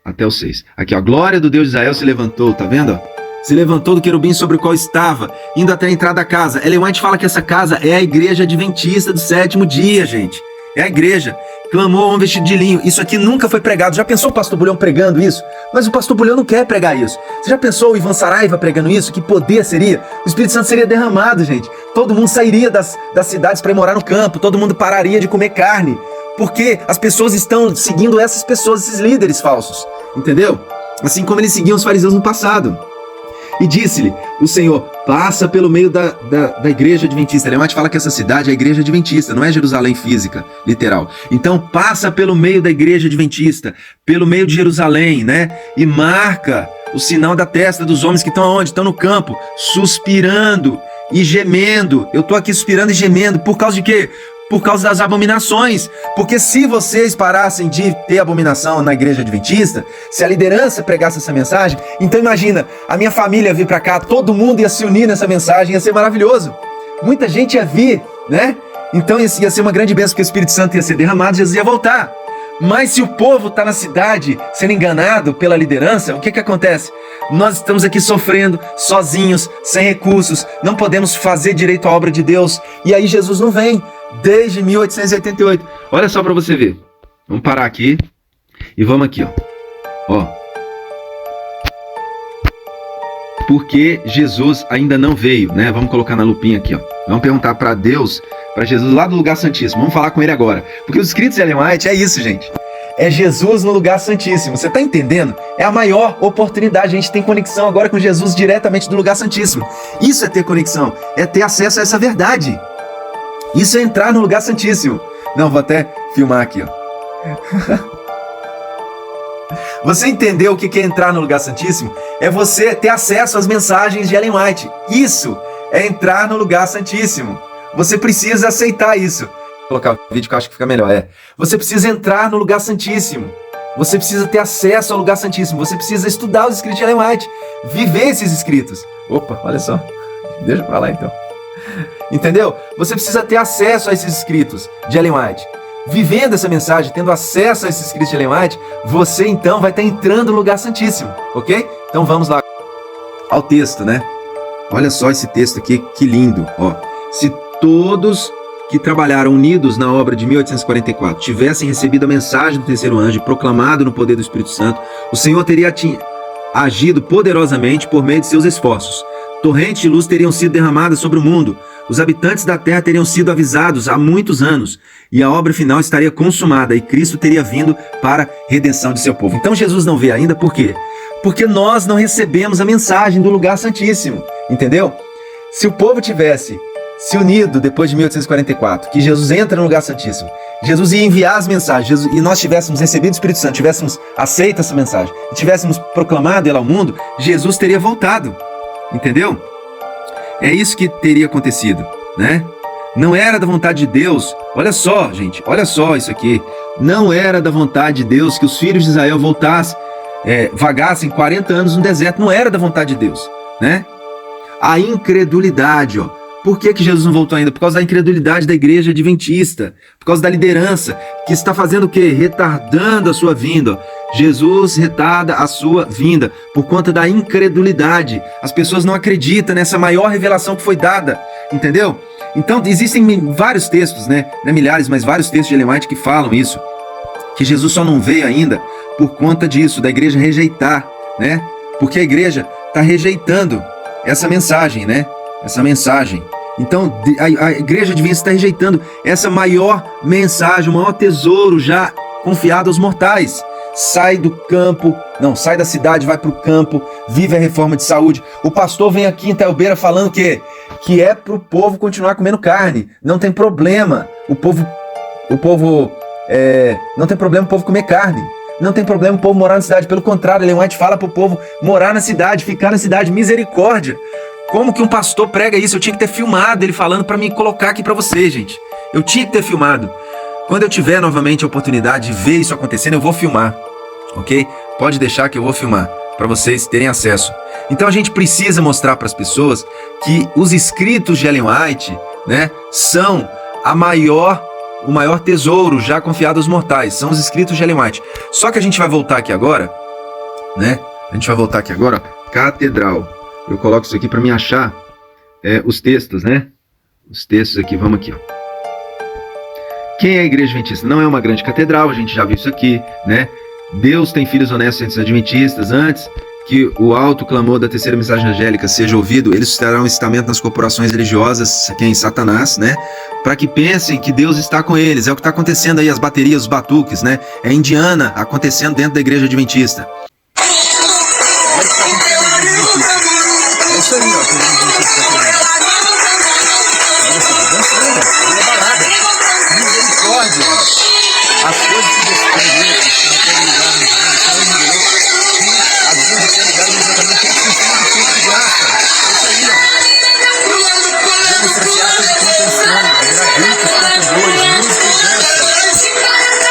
até o 6. Aqui, ó. A glória do Deus de Israel se levantou, tá vendo? Se levantou do querubim sobre o qual estava, indo até a entrada da casa. Ellen White fala que essa casa é a igreja adventista do sétimo dia, gente. É a igreja. Clamou ao homem vestido de linho. Isso aqui nunca foi pregado. Já pensou o pastor Bulhão pregando isso? Mas o pastor Bulhão não quer pregar isso. Você já pensou o Ivan Saraiva pregando isso? Que poder seria? O Espírito Santo seria derramado, gente. Todo mundo sairia das cidades para ir morar no campo. Todo mundo pararia de comer carne. Porque as pessoas estão seguindo essas pessoas, esses líderes falsos. Entendeu? Assim como eles seguiam os fariseus no passado. E disse-lhe o Senhor: passa pelo meio da igreja adventista. Ellen White fala que essa cidade é a igreja adventista, não é Jerusalém física, literal. Então passa pelo meio da igreja adventista, pelo meio de Jerusalém, né? E marca o sinal da testa dos homens que estão aonde? Estão no campo, suspirando e gemendo. Eu estou aqui suspirando e gemendo. Por causa de quê? Por causa das abominações. Porque se vocês parassem de ter abominação na igreja adventista, se a liderança pregasse essa mensagem, então imagina, a minha família vir para cá, todo mundo ia se unir nessa mensagem, ia ser maravilhoso. Muita gente ia vir, né? Então ia ser uma grande bênção, porque o Espírito Santo ia ser derramado, Jesus ia voltar. Mas se o povo está na cidade sendo enganado pela liderança, o que acontece? Nós estamos aqui sofrendo, sozinhos, sem recursos, não podemos fazer direito à obra de Deus, e aí Jesus não vem. Desde 1888. Olha só para você ver. Vamos parar aqui e vamos aqui, ó. Porque Jesus ainda não veio, né? Vamos colocar na lupinha aqui, ó. Vamos perguntar para Deus, para Jesus lá do lugar santíssimo. Vamos falar com ele agora. Porque os escritos de Ellen White é isso, gente. É Jesus no lugar santíssimo. Você tá entendendo? É a maior oportunidade. A gente tem conexão agora com Jesus diretamente do lugar santíssimo. Isso é ter conexão. É ter acesso a essa verdade. Isso é entrar no lugar santíssimo. Não, vou até filmar aqui, ó. Você entendeu o que é entrar no lugar santíssimo? É você ter acesso às mensagens de Ellen White. Isso é entrar no lugar santíssimo. Você precisa aceitar isso. Vou colocar o vídeo que eu acho que fica melhor. Você precisa entrar no lugar santíssimo. Você precisa ter acesso ao lugar santíssimo. Você precisa estudar os escritos de Ellen White. Viver esses escritos. Opa, olha só. Deixa eu falar então. Entendeu? Você precisa ter acesso a esses escritos de Ellen White. Vivendo essa mensagem, tendo acesso a esses escritos de Ellen White, você então vai estar entrando no lugar santíssimo, ok? Então vamos lá ao texto, né? Olha só esse texto aqui, que lindo, ó. Se todos que trabalharam unidos na obra de 1844 tivessem recebido a mensagem do terceiro anjo, proclamado no poder do Espírito Santo, o Senhor teria agido poderosamente por meio de seus esforços. Torrentes de luz teriam sido derramadas sobre o mundo. Os habitantes da terra teriam sido avisados há muitos anos. E a obra final estaria consumada. E Cristo teria vindo para a redenção de seu povo. Então Jesus não veio ainda, por quê? Porque nós não recebemos a mensagem do lugar santíssimo. Entendeu? Se o povo tivesse se unido depois de 1844, que Jesus entra no lugar santíssimo, Jesus ia enviar as mensagens, e nós tivéssemos recebido o Espírito Santo, tivéssemos aceito essa mensagem, e tivéssemos proclamado ela ao mundo, Jesus teria voltado. Entendeu? É isso que teria acontecido, né? Não era da vontade de Deus. Olha só, gente, olha só isso aqui. Não era da vontade de Deus que os filhos de Israel voltassem, vagassem 40 anos no deserto. Não era da vontade de Deus, né? A incredulidade, ó. Por que Jesus não voltou ainda? Por causa da incredulidade da igreja adventista, por causa da liderança, que está fazendo o quê? Retardando a sua vinda, ó. Jesus retarda a sua vinda por conta da incredulidade. As pessoas não acreditam nessa maior revelação que foi dada, entendeu? Então, existem vários textos, né? Não é milhares, mas vários textos de Ellen White que falam isso, que Jesus só não veio ainda por conta disso, da igreja rejeitar, né? Porque a igreja está rejeitando essa mensagem, né? Essa mensagem. Então, a igreja devia estar rejeitando essa maior mensagem, o maior tesouro já confiado aos mortais. Sai do campo, não, sai da cidade, vai para o campo, vive a reforma de saúde. O pastor vem aqui em Itaiobeira falando que é para o povo continuar comendo carne. Não tem problema o povo não tem problema o povo comer carne. Não tem problema o povo morar na cidade. Pelo contrário, Ellen White fala para o povo morar na cidade, ficar na cidade. Misericórdia! Como que um pastor prega isso? Eu tinha que ter filmado ele falando para me colocar aqui para vocês, gente. Eu tinha que ter filmado. Quando eu tiver novamente a oportunidade de ver isso acontecendo, eu vou filmar, ok? Pode deixar que eu vou filmar, para vocês terem acesso. Então a gente precisa mostrar para as pessoas que os escritos de Ellen White, né, são o maior tesouro já confiado aos mortais. São os escritos de Ellen White. Só que a gente vai voltar aqui agora, né? A gente vai voltar aqui agora, ó, catedral. Eu coloco isso aqui para me achar os textos, né? Os textos aqui, vamos aqui, ó. Quem é a igreja adventista? Não é uma grande catedral, a gente já viu isso aqui, né? Deus tem filhos honestos entre os adventistas. Antes que o alto clamor da terceira mensagem angélica seja ouvido, eles suscitarão um incitamento nas corporações religiosas, quem? Satanás, né? Para que pensem que Deus está com eles. É o que está acontecendo aí, as baterias, os batuques, né? É Indiana acontecendo dentro da igreja adventista. É isso aí, ó. Olha só, dançando, uma balada. Misericórdia. As coisas que você tem que não tem lugar no mundo, são igrejas que a vida tem lugar exatamente é sentido de tempo de graça. É isso aí, ó. Demonstração de contenção, gratuitos, cantadores, música e dança. Misericórdia.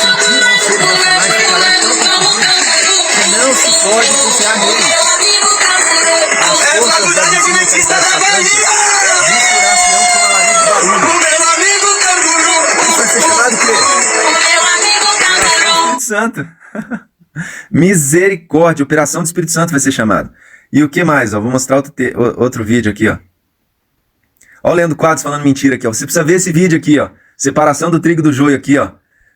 Sentir os seres racionais ficarão tão profundos que não se pode confiar neles. As forças da mentalidade satânica misturar-se-ão com a alarido de barulho. Isso vai ser chamado o quê? Operação Espírito Santo. Misericórdia, Operação do Espírito Santo vai ser chamado. E o que mais? Ó, vou mostrar outro vídeo aqui, ó. Ó o Leandro Quadros falando mentira aqui, ó. Você precisa ver esse vídeo aqui, ó. Separação do trigo do joio aqui, ó.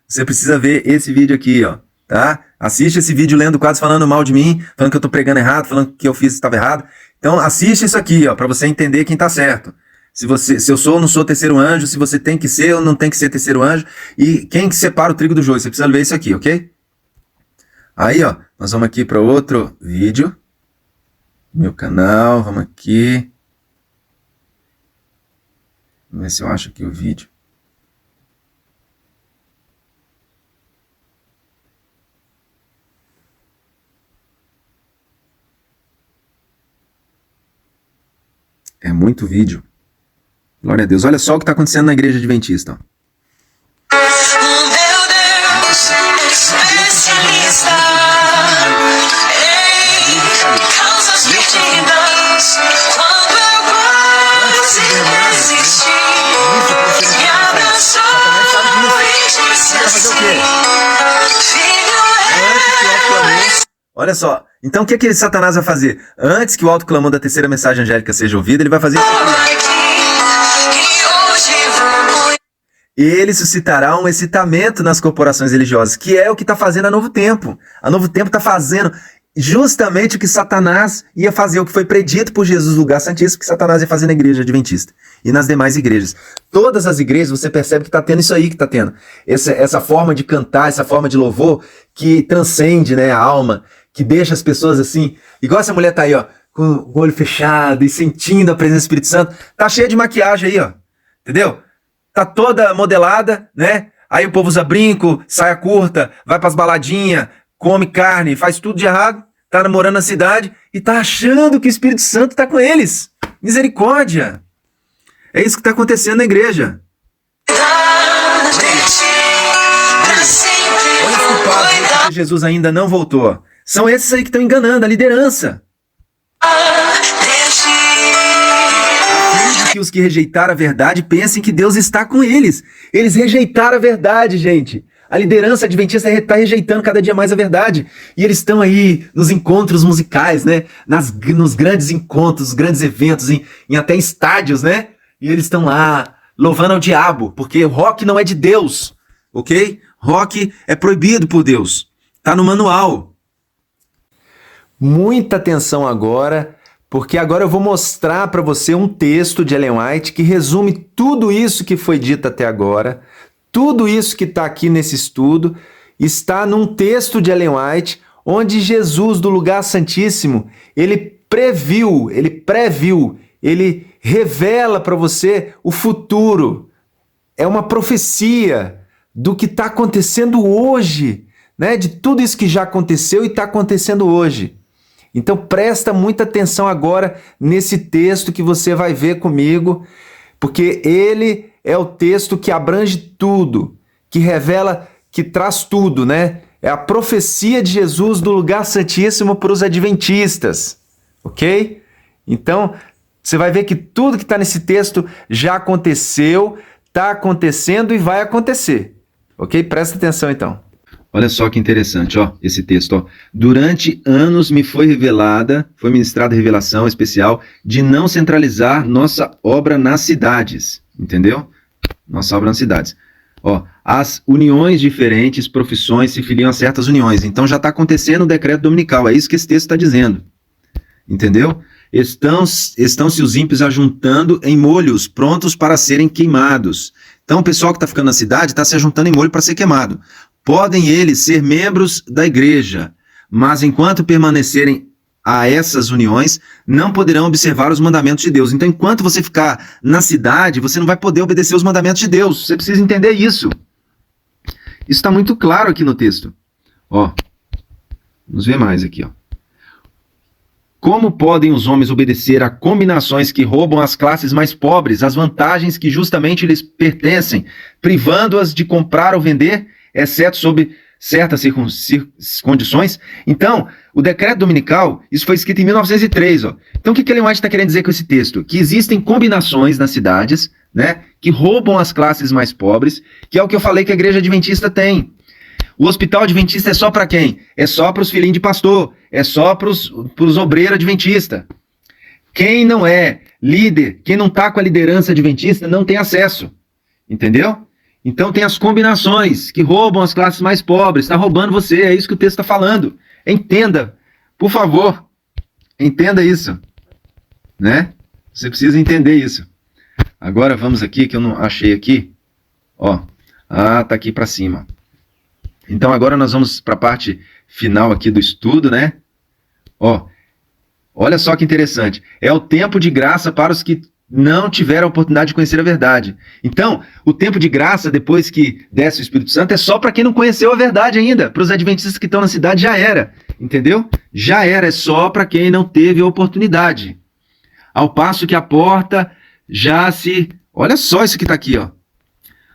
Você precisa ver esse vídeo aqui, ó. Tá? Assiste esse vídeo, Leandro Quadros falando mal de mim, falando que eu tô pregando errado, falando que eu fiz estava errado. Então assiste isso aqui, ó, para você entender quem tá certo. Se eu sou ou não sou terceiro anjo, se você tem que ser ou não tem que ser terceiro anjo, e quem que separa o trigo do joio. Você precisa ver isso aqui, ok? Aí, ó, nós vamos aqui para outro vídeo. Meu canal, vamos aqui. Vamos ver se eu acho aqui o vídeo. É muito vídeo. Glória a Deus. Olha só o que está acontecendo na igreja adventista. Ó. Meu Deus, especialista em causas perdidas. Quando eu quase resisti, me abraçou e disse assim: filho, olha só. Então o que Satanás vai fazer? Antes que o alto clamor da terceira mensagem angélica seja ouvido, ele vai fazer isso aqui. Ele suscitará um excitamento nas corporações religiosas, que é o que está fazendo a Novo Tempo. A Novo Tempo está fazendo justamente o que Satanás ia fazer, o que foi predito por Jesus, lugar santíssimo, que Satanás ia fazer na igreja adventista e nas demais igrejas. Todas as igrejas você percebe que está tendo isso aí que está tendo. Essa forma de cantar, essa forma de louvor que transcende, né, a alma, que deixa as pessoas assim, igual essa mulher tá aí, ó, com o olho fechado e sentindo a presença do Espírito Santo, tá cheia de maquiagem aí, ó, entendeu? Tá toda modelada, né? Aí o povo usa brinco, saia curta, vai pras baladinhas, come carne, faz tudo de errado, tá namorando na cidade e tá achando que o Espírito Santo tá com eles. Misericórdia! É isso que tá acontecendo na igreja. Olha os culpados, porque Jesus ainda não voltou. São esses aí que estão enganando a liderança. Que os que rejeitaram a verdade pensem que Deus está com eles. Eles rejeitaram a verdade, gente. A liderança adventista está rejeitando cada dia mais a verdade. E eles estão aí nos encontros musicais, né? Nos grandes encontros, grandes eventos, em até estádios, né? E eles estão lá louvando ao diabo, porque rock não é de Deus, ok? Rock é proibido por Deus. Tá no manual. Muita atenção agora, porque agora eu vou mostrar para você um texto de Ellen White que resume tudo isso que foi dito até agora. Tudo isso que está aqui nesse estudo está num texto de Ellen White, onde Jesus, do lugar santíssimo, ele previu, ele revela para você o futuro. É uma profecia do que está acontecendo hoje, né? De tudo isso que já aconteceu e está acontecendo hoje. Então presta muita atenção agora nesse texto que você vai ver comigo, porque ele é o texto que abrange tudo, que revela, que traz tudo, né? É a profecia de Jesus do lugar santíssimo para os adventistas, ok? Então, você vai ver que tudo que está nesse texto já aconteceu, está acontecendo e vai acontecer, ok? Presta atenção então. Olha só que interessante, ó, esse texto, ó. Durante anos me foi ministrada revelação especial de não centralizar nossa obra nas cidades, entendeu? Nossa obra nas cidades. Ó, as uniões diferentes, profissões se filiam a certas uniões. Então já está acontecendo o decreto dominical, é isso que esse texto está dizendo, entendeu? Estão-se os ímpios ajuntando em molhos, prontos para serem queimados. Então o pessoal que está ficando na cidade está se ajuntando em molho para ser queimado. Podem eles ser membros da igreja, mas enquanto permanecerem a essas uniões, não poderão observar os mandamentos de Deus. Então, enquanto você ficar na cidade, você não vai poder obedecer os mandamentos de Deus. Você precisa entender isso. Isso está muito claro aqui no texto. Ó, vamos ver mais aqui, ó. Como podem os homens obedecer a combinações que roubam às classes mais pobres as vantagens que justamente lhes pertencem, privando-as de comprar ou vender, exceto sob certas condições? Então, o decreto dominical, isso foi escrito em 1903. Ó. Então, o que Ellen White está querendo dizer com esse texto? Que existem combinações nas cidades, né, que roubam as classes mais pobres, que é o que eu falei que a igreja adventista tem. O hospital adventista é só para quem? É só para os filhinhos de pastor, é só para os obreiros adventistas. Quem não é líder, quem não está com a liderança adventista, não tem acesso. Entendeu? Então tem as combinações que roubam as classes mais pobres, está roubando você, é isso que o texto está falando. Entenda, por favor, entenda isso, né? Você precisa entender isso. Agora vamos aqui, que eu não achei aqui, ó, tá aqui para cima. Então agora nós vamos para a parte final aqui do estudo, né? Ó, olha só que interessante, é o tempo de graça para os que não tiveram a oportunidade de conhecer a verdade. Então, o tempo de graça, depois que desce o Espírito Santo, é só para quem não conheceu a verdade ainda. Para os adventistas que estão na cidade, já era. Entendeu? Já era, é só para quem não teve a oportunidade. Ao passo que a porta já se... Olha só isso que está aqui, ó.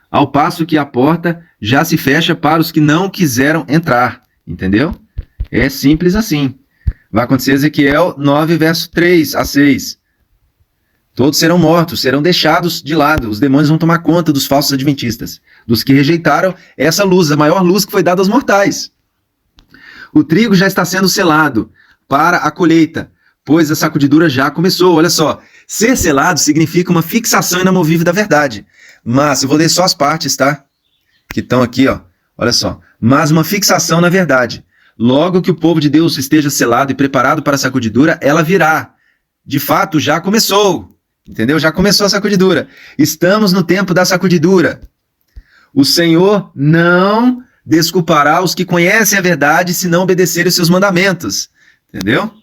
Ao passo que a porta já se fecha para os que não quiseram entrar. Entendeu? É simples assim. Vai acontecer Ezequiel 9, verso 3 a 6. Todos serão mortos, serão deixados de lado. Os demônios vão tomar conta dos falsos adventistas, dos que rejeitaram essa luz, a maior luz que foi dada aos mortais. O trigo já está sendo selado para a colheita, pois a sacudidura já começou. Olha só, ser selado significa uma fixação inamovível da verdade. Mas, eu vou ler só as partes, tá? Que estão aqui, ó. Olha só. Mas uma fixação na verdade. Logo que o povo de Deus esteja selado e preparado para a sacudidura, ela virá. De fato, já começou. Entendeu? Já começou a sacudidura. Estamos no tempo da sacudidura. O Senhor não desculpará os que conhecem a verdade se não obedecerem os seus mandamentos. Entendeu?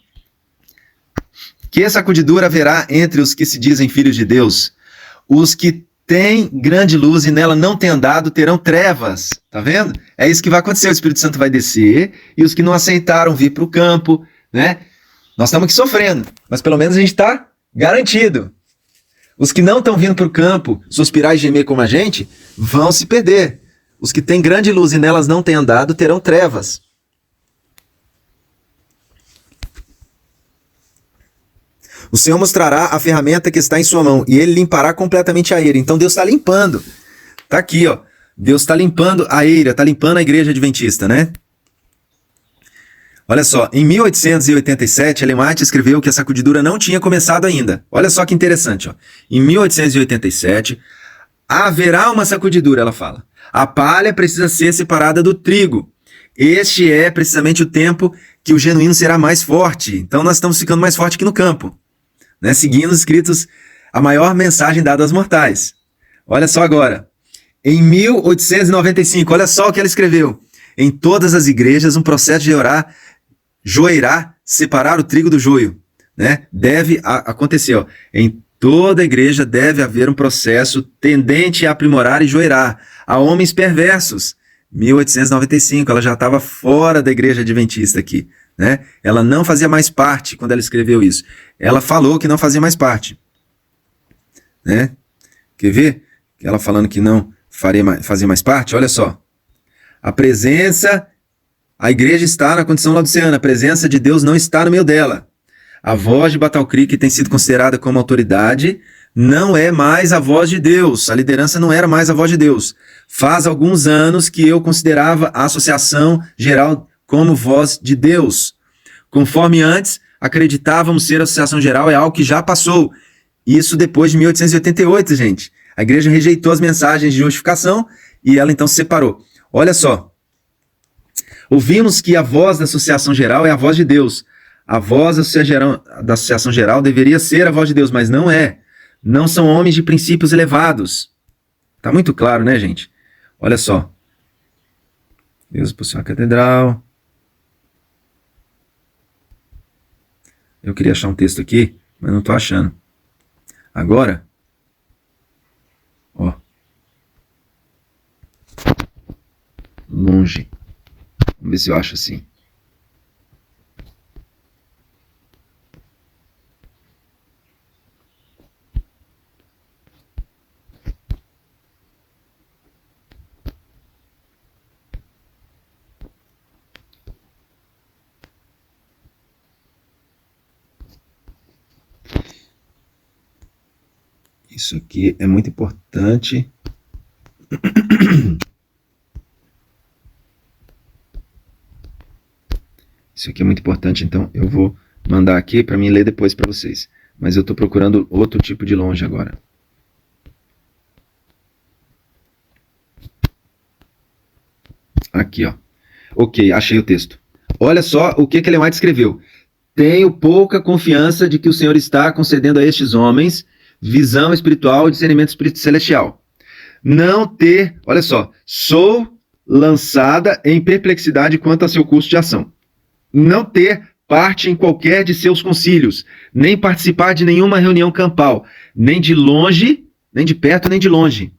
Que sacudidura haverá entre os que se dizem filhos de Deus? Os que têm grande luz e nela não têm andado terão trevas. Tá vendo? É isso que vai acontecer. O Espírito Santo vai descer e os que não aceitaram vir para o campo, né? Nós estamos aqui sofrendo, mas pelo menos a gente está garantido. Os que não estão vindo para o campo, suspirar e gemer como a gente, vão se perder. Os que têm grande luz e nelas não têm andado, terão trevas. O Senhor mostrará a ferramenta que está em sua mão, e ele limpará completamente a ira. Então Deus está limpando. Está aqui, ó. Deus está limpando a eira, está limpando a igreja adventista, né? Olha só, em 1887, Ellen White escreveu que a sacudidura não tinha começado ainda. Olha só que interessante, ó. Em 1887, haverá uma sacudidura, ela fala. A palha precisa ser separada do trigo. Este é precisamente o tempo que o genuíno será mais forte. Então nós estamos ficando mais forte aqui no campo, né? Seguindo os escritos, a maior mensagem dada aos mortais. Olha só agora. Em 1895, olha só o que ela escreveu. Em todas as igrejas, um processo de joeirá, separar o trigo do joio, né? Deve acontecer, ó. Em toda igreja deve haver um processo tendente a aprimorar e joeirá a homens perversos. 1895, ela já estava fora da igreja adventista aqui, né? Ela não fazia mais parte quando ela escreveu isso. Ela falou que não fazia mais parte, né? Quer ver? Ela falando que não fazia mais parte, olha só. A igreja está na condição laodiceana, a presença de Deus não está no meio dela. A voz de Battle Creek, que tem sido considerada como autoridade, não é mais a voz de Deus. A liderança não era mais a voz de Deus. Faz alguns anos que eu considerava a Associação Geral como voz de Deus. Conforme antes, acreditávamos ser a Associação Geral, é algo que já passou. Isso depois de 1888, gente. A igreja rejeitou as mensagens de justificação e ela então se separou. Olha só. Ouvimos que a voz da Associação Geral é a voz de Deus. A voz da Associação Geral deveria ser a voz de Deus, mas não é. Não são homens de princípios elevados. Tá muito claro, né, gente? Olha só. Deus possui a catedral. Eu queria achar um texto aqui, mas não tô achando. Agora, ó. Longe. Vamos ver se eu acho assim. Isso aqui é muito importante. Isso aqui é muito importante, então eu vou mandar aqui para mim ler depois para vocês. Mas eu estou procurando outro tipo de longe agora. Aqui, ó. Ok, achei o texto. Olha só o que Ellen White escreveu. Tenho pouca confiança de que o Senhor está concedendo a estes homens visão espiritual e discernimento celestial. Não ter, olha só, sou lançada em perplexidade quanto a seu curso de ação. Não ter parte em qualquer de seus concílios, nem participar de nenhuma reunião campal, nem de longe, nem de perto, nem de longe.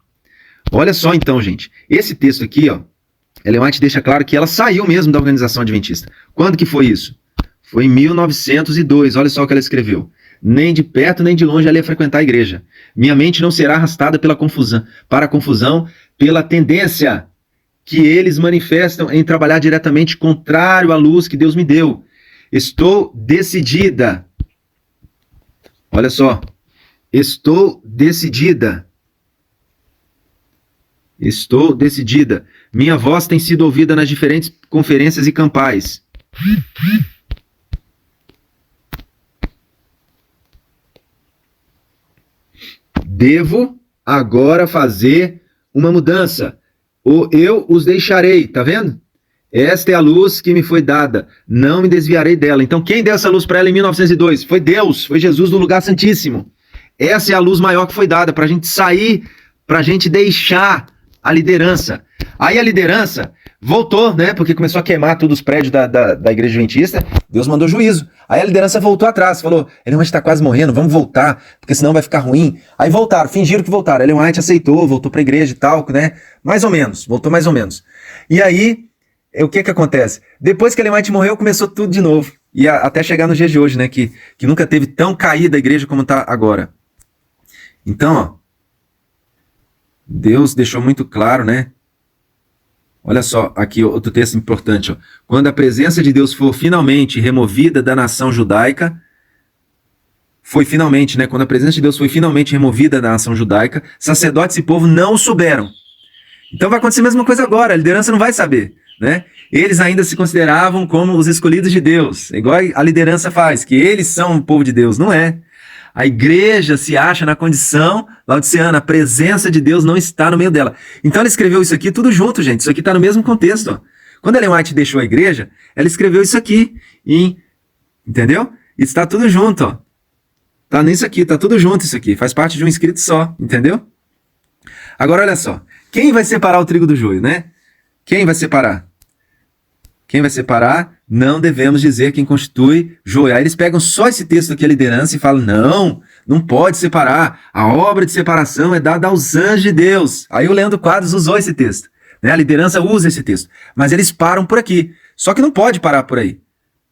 Olha só então, gente, esse texto aqui, ó, Ellen White deixa claro que ela saiu mesmo da organização adventista. Quando que foi isso? Foi em 1902, olha só o que ela escreveu. Nem de perto, nem de longe ela ia frequentar a igreja. Minha mente não será arrastada para a confusão, pela tendência que eles manifestam em trabalhar diretamente contrário à luz que Deus me deu. Estou decidida. Olha só. Estou decidida. Estou decidida. Minha voz tem sido ouvida nas diferentes conferências e campais. Devo agora fazer uma mudança. Ou eu os deixarei, tá vendo? Esta é a luz que me foi dada, não me desviarei dela. Então quem deu essa luz para ela em 1902? Foi Deus, foi Jesus do lugar santíssimo. Essa é a luz maior que foi dada, para a gente sair, para a gente deixar a liderança. Aí a liderança voltou, né? Porque começou a queimar todos os prédios da igreja adventista. Deus mandou juízo. Aí a liderança voltou atrás, falou, Ellen White está quase morrendo, vamos voltar, porque senão vai ficar ruim. Aí voltaram, fingiram que voltaram. Ellen White aceitou, voltou para a igreja e tal, né? Mais ou menos, voltou mais ou menos. E aí, o que acontece? Depois que Ellen White morreu, começou tudo de novo. E até chegar no dia de hoje, né? Que nunca teve tão caída a igreja como está agora. Então, ó, Deus deixou muito claro, né? Olha só, aqui outro texto importante. Ó. Quando a presença de Deus for finalmente removida da nação judaica, foi finalmente, né? Quando a presença de Deus foi finalmente removida da nação judaica, sacerdotes e povo não souberam Então vai acontecer a mesma coisa agora, a liderança não vai saber, né? Eles ainda se consideravam como os escolhidos de Deus, igual a liderança faz, que eles são o povo de Deus, não é. A igreja se acha na condição laodiceana, a presença de Deus não está no meio dela. Então ela escreveu isso aqui tudo junto, gente, isso aqui está no mesmo contexto, ó. Quando Ellen White deixou a igreja, ela escreveu isso aqui, entendeu? Isso está tudo junto, ó. Tá nisso aqui, tá tudo junto isso aqui, faz parte de um escrito só, entendeu? Agora olha só, quem vai separar o trigo do joio, né? Quem vai separar? Quem vai separar? Não devemos dizer quem constitui joio. Aí eles pegam só esse texto aqui, a liderança, e falam, não pode separar. A obra de separação é dada aos anjos de Deus. Aí o Leandro Quadros usou esse texto, né? A liderança usa esse texto. Mas eles param por aqui. Só que não pode parar por aí,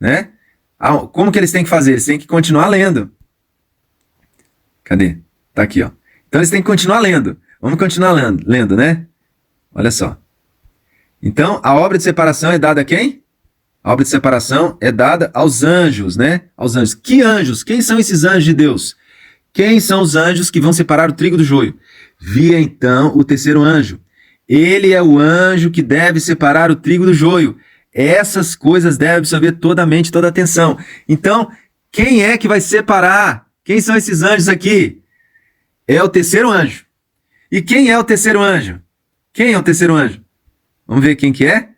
né? Como que eles têm que fazer? Eles têm que continuar lendo. Cadê? Tá aqui, ó. Então eles têm que continuar lendo. Vamos continuar lendo, né? Olha só. Então, a obra de separação é dada a quem? A obra de separação é dada aos anjos, né? Aos anjos. Que anjos? Quem são esses anjos de Deus? Quem são os anjos que vão separar o trigo do joio? Via então o terceiro anjo. Ele é o anjo que deve separar o trigo do joio. Essas coisas devem absorver toda a mente, toda a atenção. Então, quem é que vai separar? Quem são esses anjos aqui? É o terceiro anjo. E quem é o terceiro anjo? Quem é o terceiro anjo? Vamos ver quem que é?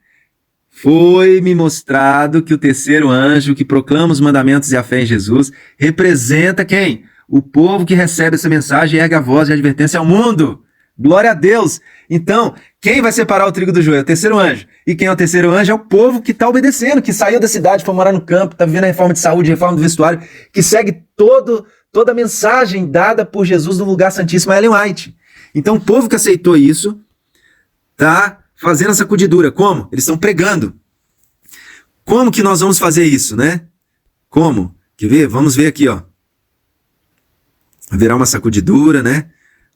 Foi-me mostrado que o terceiro anjo que proclama os mandamentos e a fé em Jesus representa quem? O povo que recebe essa mensagem e ergue a voz de advertência ao mundo. Glória a Deus! Então, quem vai separar o trigo do joio? É o terceiro anjo. E quem é o terceiro anjo? É o povo que está obedecendo, que saiu da cidade, foi morar no campo, está vivendo a reforma de saúde, a reforma do vestuário, que segue toda a mensagem dada por Jesus no lugar santíssimo a Ellen White. Então, o povo que aceitou isso está fazendo a sacudidura. Como? Eles estão pregando. Como que nós vamos fazer isso, né? Como? Quer ver? Vamos ver aqui, ó. Haverá uma sacudidura, né?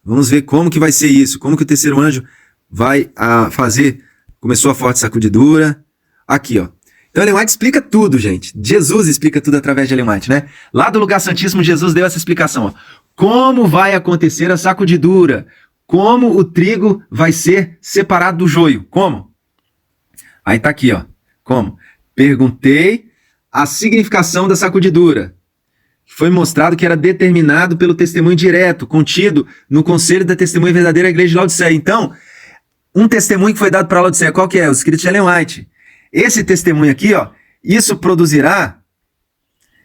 Vamos ver como que vai ser isso. Como que o terceiro anjo vai fazer. Começou a forte sacudidura. Aqui, ó. Então, Ellen White explica tudo, gente. Jesus explica tudo através de Ellen White, né? Lá do lugar santíssimo, Jesus deu essa explicação, ó. Como vai acontecer a sacudidura? Como o trigo vai ser separado do joio? Como? Aí tá aqui, ó. Como? Perguntei a significação da sacudidura. Foi mostrado que era determinado pelo testemunho direto, contido no conselho da testemunha verdadeira da igreja de Laodiceia. Então, um testemunho que foi dado para Laodiceia, qual que é? O escrito de Ellen White. Esse testemunho aqui, ó, isso produzirá.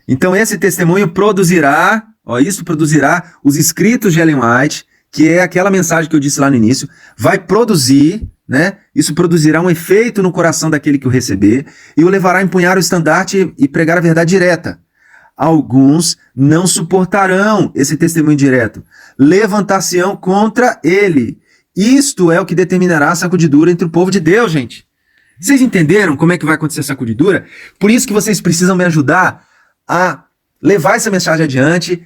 Então, esse testemunho produzirá, ó, isso produzirá os escritos de Ellen White, que é aquela mensagem que eu disse lá no início, vai produzir, né? Isso produzirá um efeito no coração daquele que o receber e o levará a empunhar o estandarte e pregar a verdade direta. Alguns não suportarão esse testemunho direto, levantar-se-ão contra ele. Isto é o que determinará a sacudidura entre o povo de Deus, gente. Vocês entenderam como é que vai acontecer a sacudidura? Por isso que vocês precisam me ajudar a levar essa mensagem adiante,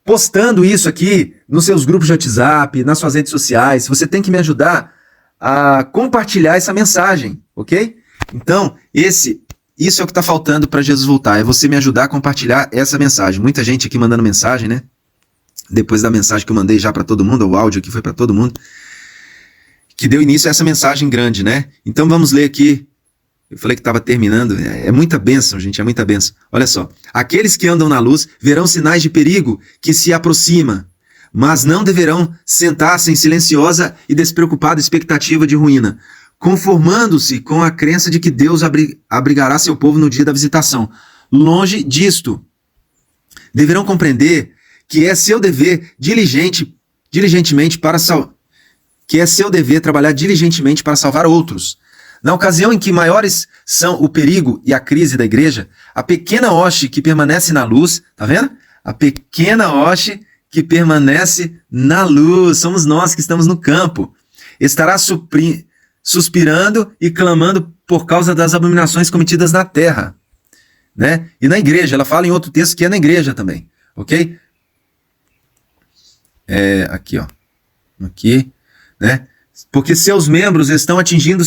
postando isso aqui nos seus grupos de WhatsApp, nas suas redes sociais. Você tem que me ajudar a compartilhar essa mensagem, ok? Então, isso é o que está faltando para Jesus voltar, é você me ajudar a compartilhar essa mensagem. Muita gente aqui mandando mensagem, né? Depois da mensagem que eu mandei já para todo mundo, o áudio aqui foi para todo mundo, que deu início a essa mensagem grande, né? Então vamos ler aqui. Eu falei que estava terminando. É muita bênção, gente, é muita bênção. Olha só. Aqueles que andam na luz verão sinais de perigo que se aproxima, mas não deverão sentar-se em silenciosa e despreocupada expectativa de ruína, conformando-se com a crença de que Deus abrigará seu povo no dia da visitação. Longe disto. Deverão compreender que é seu dever trabalhar diligentemente para salvar outros. Na ocasião em que maiores são o perigo e a crise da igreja, a pequena hoste que permanece na luz, tá vendo? A pequena hoste que permanece na luz, somos nós que estamos no campo, estará suspirando e clamando por causa das abominações cometidas na terra, né? E na igreja, ela fala em outro texto que é na igreja também, ok? Aqui, ó. Aqui, né? Porque seus membros estão atingindo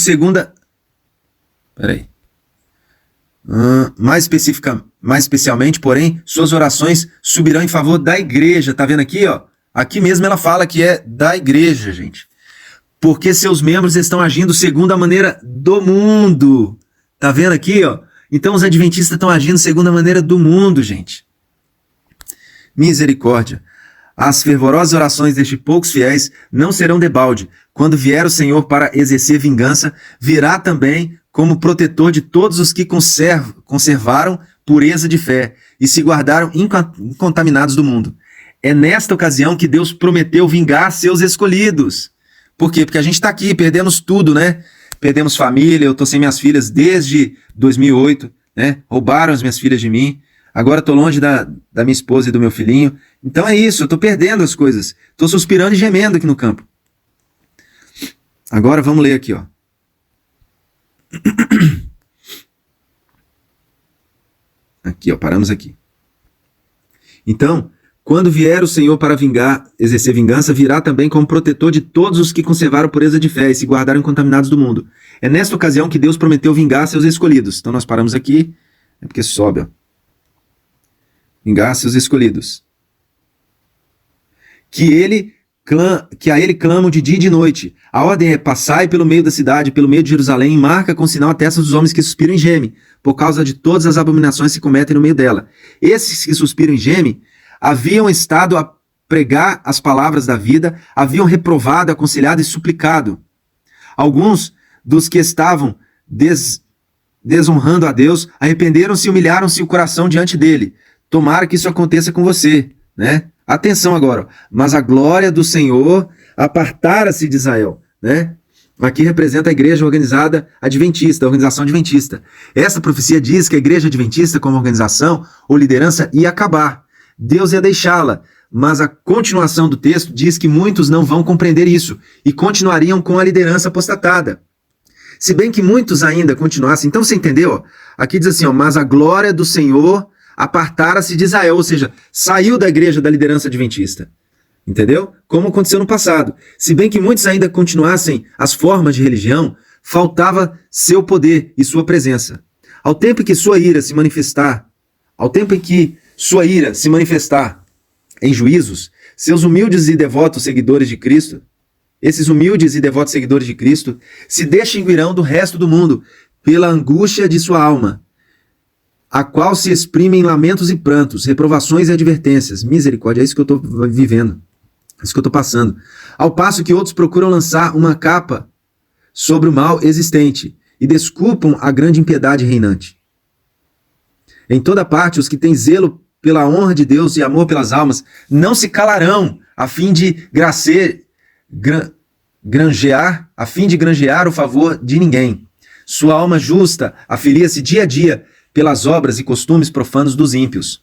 Peraí. Mais especialmente, porém, suas orações subirão em favor da igreja. Tá vendo aqui, ó? Aqui mesmo ela fala que é da igreja, gente. porque seus membros estão agindo segundo a maneira do mundo. Tá vendo aqui, ó? Então os adventistas estão agindo segundo a maneira do mundo, gente. Misericórdia. As fervorosas orações destes poucos fiéis não serão debalde. Quando vier o Senhor para exercer vingança, virá também como protetor de todos os que conservaram pureza de fé e se guardaram incontaminados do mundo. É nesta ocasião que Deus prometeu vingar seus escolhidos. Por quê? Porque a gente está aqui, perdemos tudo, né? Perdemos família, eu tô sem minhas filhas desde 2008, né? Roubaram as minhas filhas de mim. Agora estou longe da minha esposa e do meu filhinho. Então é isso, eu estou perdendo as coisas. Estou suspirando e gemendo aqui no campo. Agora vamos ler aqui, ó. Aqui, ó, paramos aqui. Então, quando vier o Senhor para exercer vingança, virá também como protetor de todos os que conservaram pureza de fé e se guardaram incontaminados do mundo. É nesta ocasião que Deus prometeu vingar seus escolhidos. Então nós paramos aqui, é porque sobe, ó. Vingar seus escolhidos. Que a ele clamam de dia e de noite. A ordem é: passai pelo meio da cidade, pelo meio de Jerusalém, e marca com sinal a testa dos homens que suspiram e gemem, por causa de todas as abominações que se cometem no meio dela. Esses que suspiram e gemem haviam estado a pregar as palavras da vida, haviam reprovado, aconselhado e suplicado. Alguns dos que estavam desonrando a Deus arrependeram-se e humilharam-se o coração diante dele. Tomara que isso aconteça com você, né? Atenção agora. Mas a glória do Senhor apartara-se de Israel, né? Aqui representa a igreja organizada adventista, a organização adventista. Essa profecia diz que a igreja adventista, como organização ou liderança, ia acabar. Deus ia deixá-la, mas a continuação do texto diz que muitos não vão compreender isso e continuariam com a liderança apostatada. Se bem que muitos ainda continuassem. Então você entendeu? Aqui diz assim, ó, mas a glória do Senhor apartara-se de Israel, ou seja, saiu da igreja da liderança adventista. Entendeu? Como aconteceu no passado. Se bem que muitos ainda continuassem as formas de religião, faltava seu poder e sua presença. Ao tempo em que sua ira se manifestar em juízos, seus humildes e devotos seguidores de Cristo, esses humildes e devotos seguidores de Cristo, se distinguirão do resto do mundo pela angústia de sua alma, a qual se exprime em lamentos e prantos, reprovações e advertências. Misericórdia, é isso que eu estou vivendo, é isso que eu estou passando. Ao passo que outros procuram lançar uma capa sobre o mal existente e desculpam a grande impiedade reinante. Em toda parte, os que têm zelo pela honra de Deus e amor pelas almas não se calarão a fim de granjear o favor de ninguém. Sua alma justa afilia-se dia a dia pelas obras e costumes profanos dos ímpios.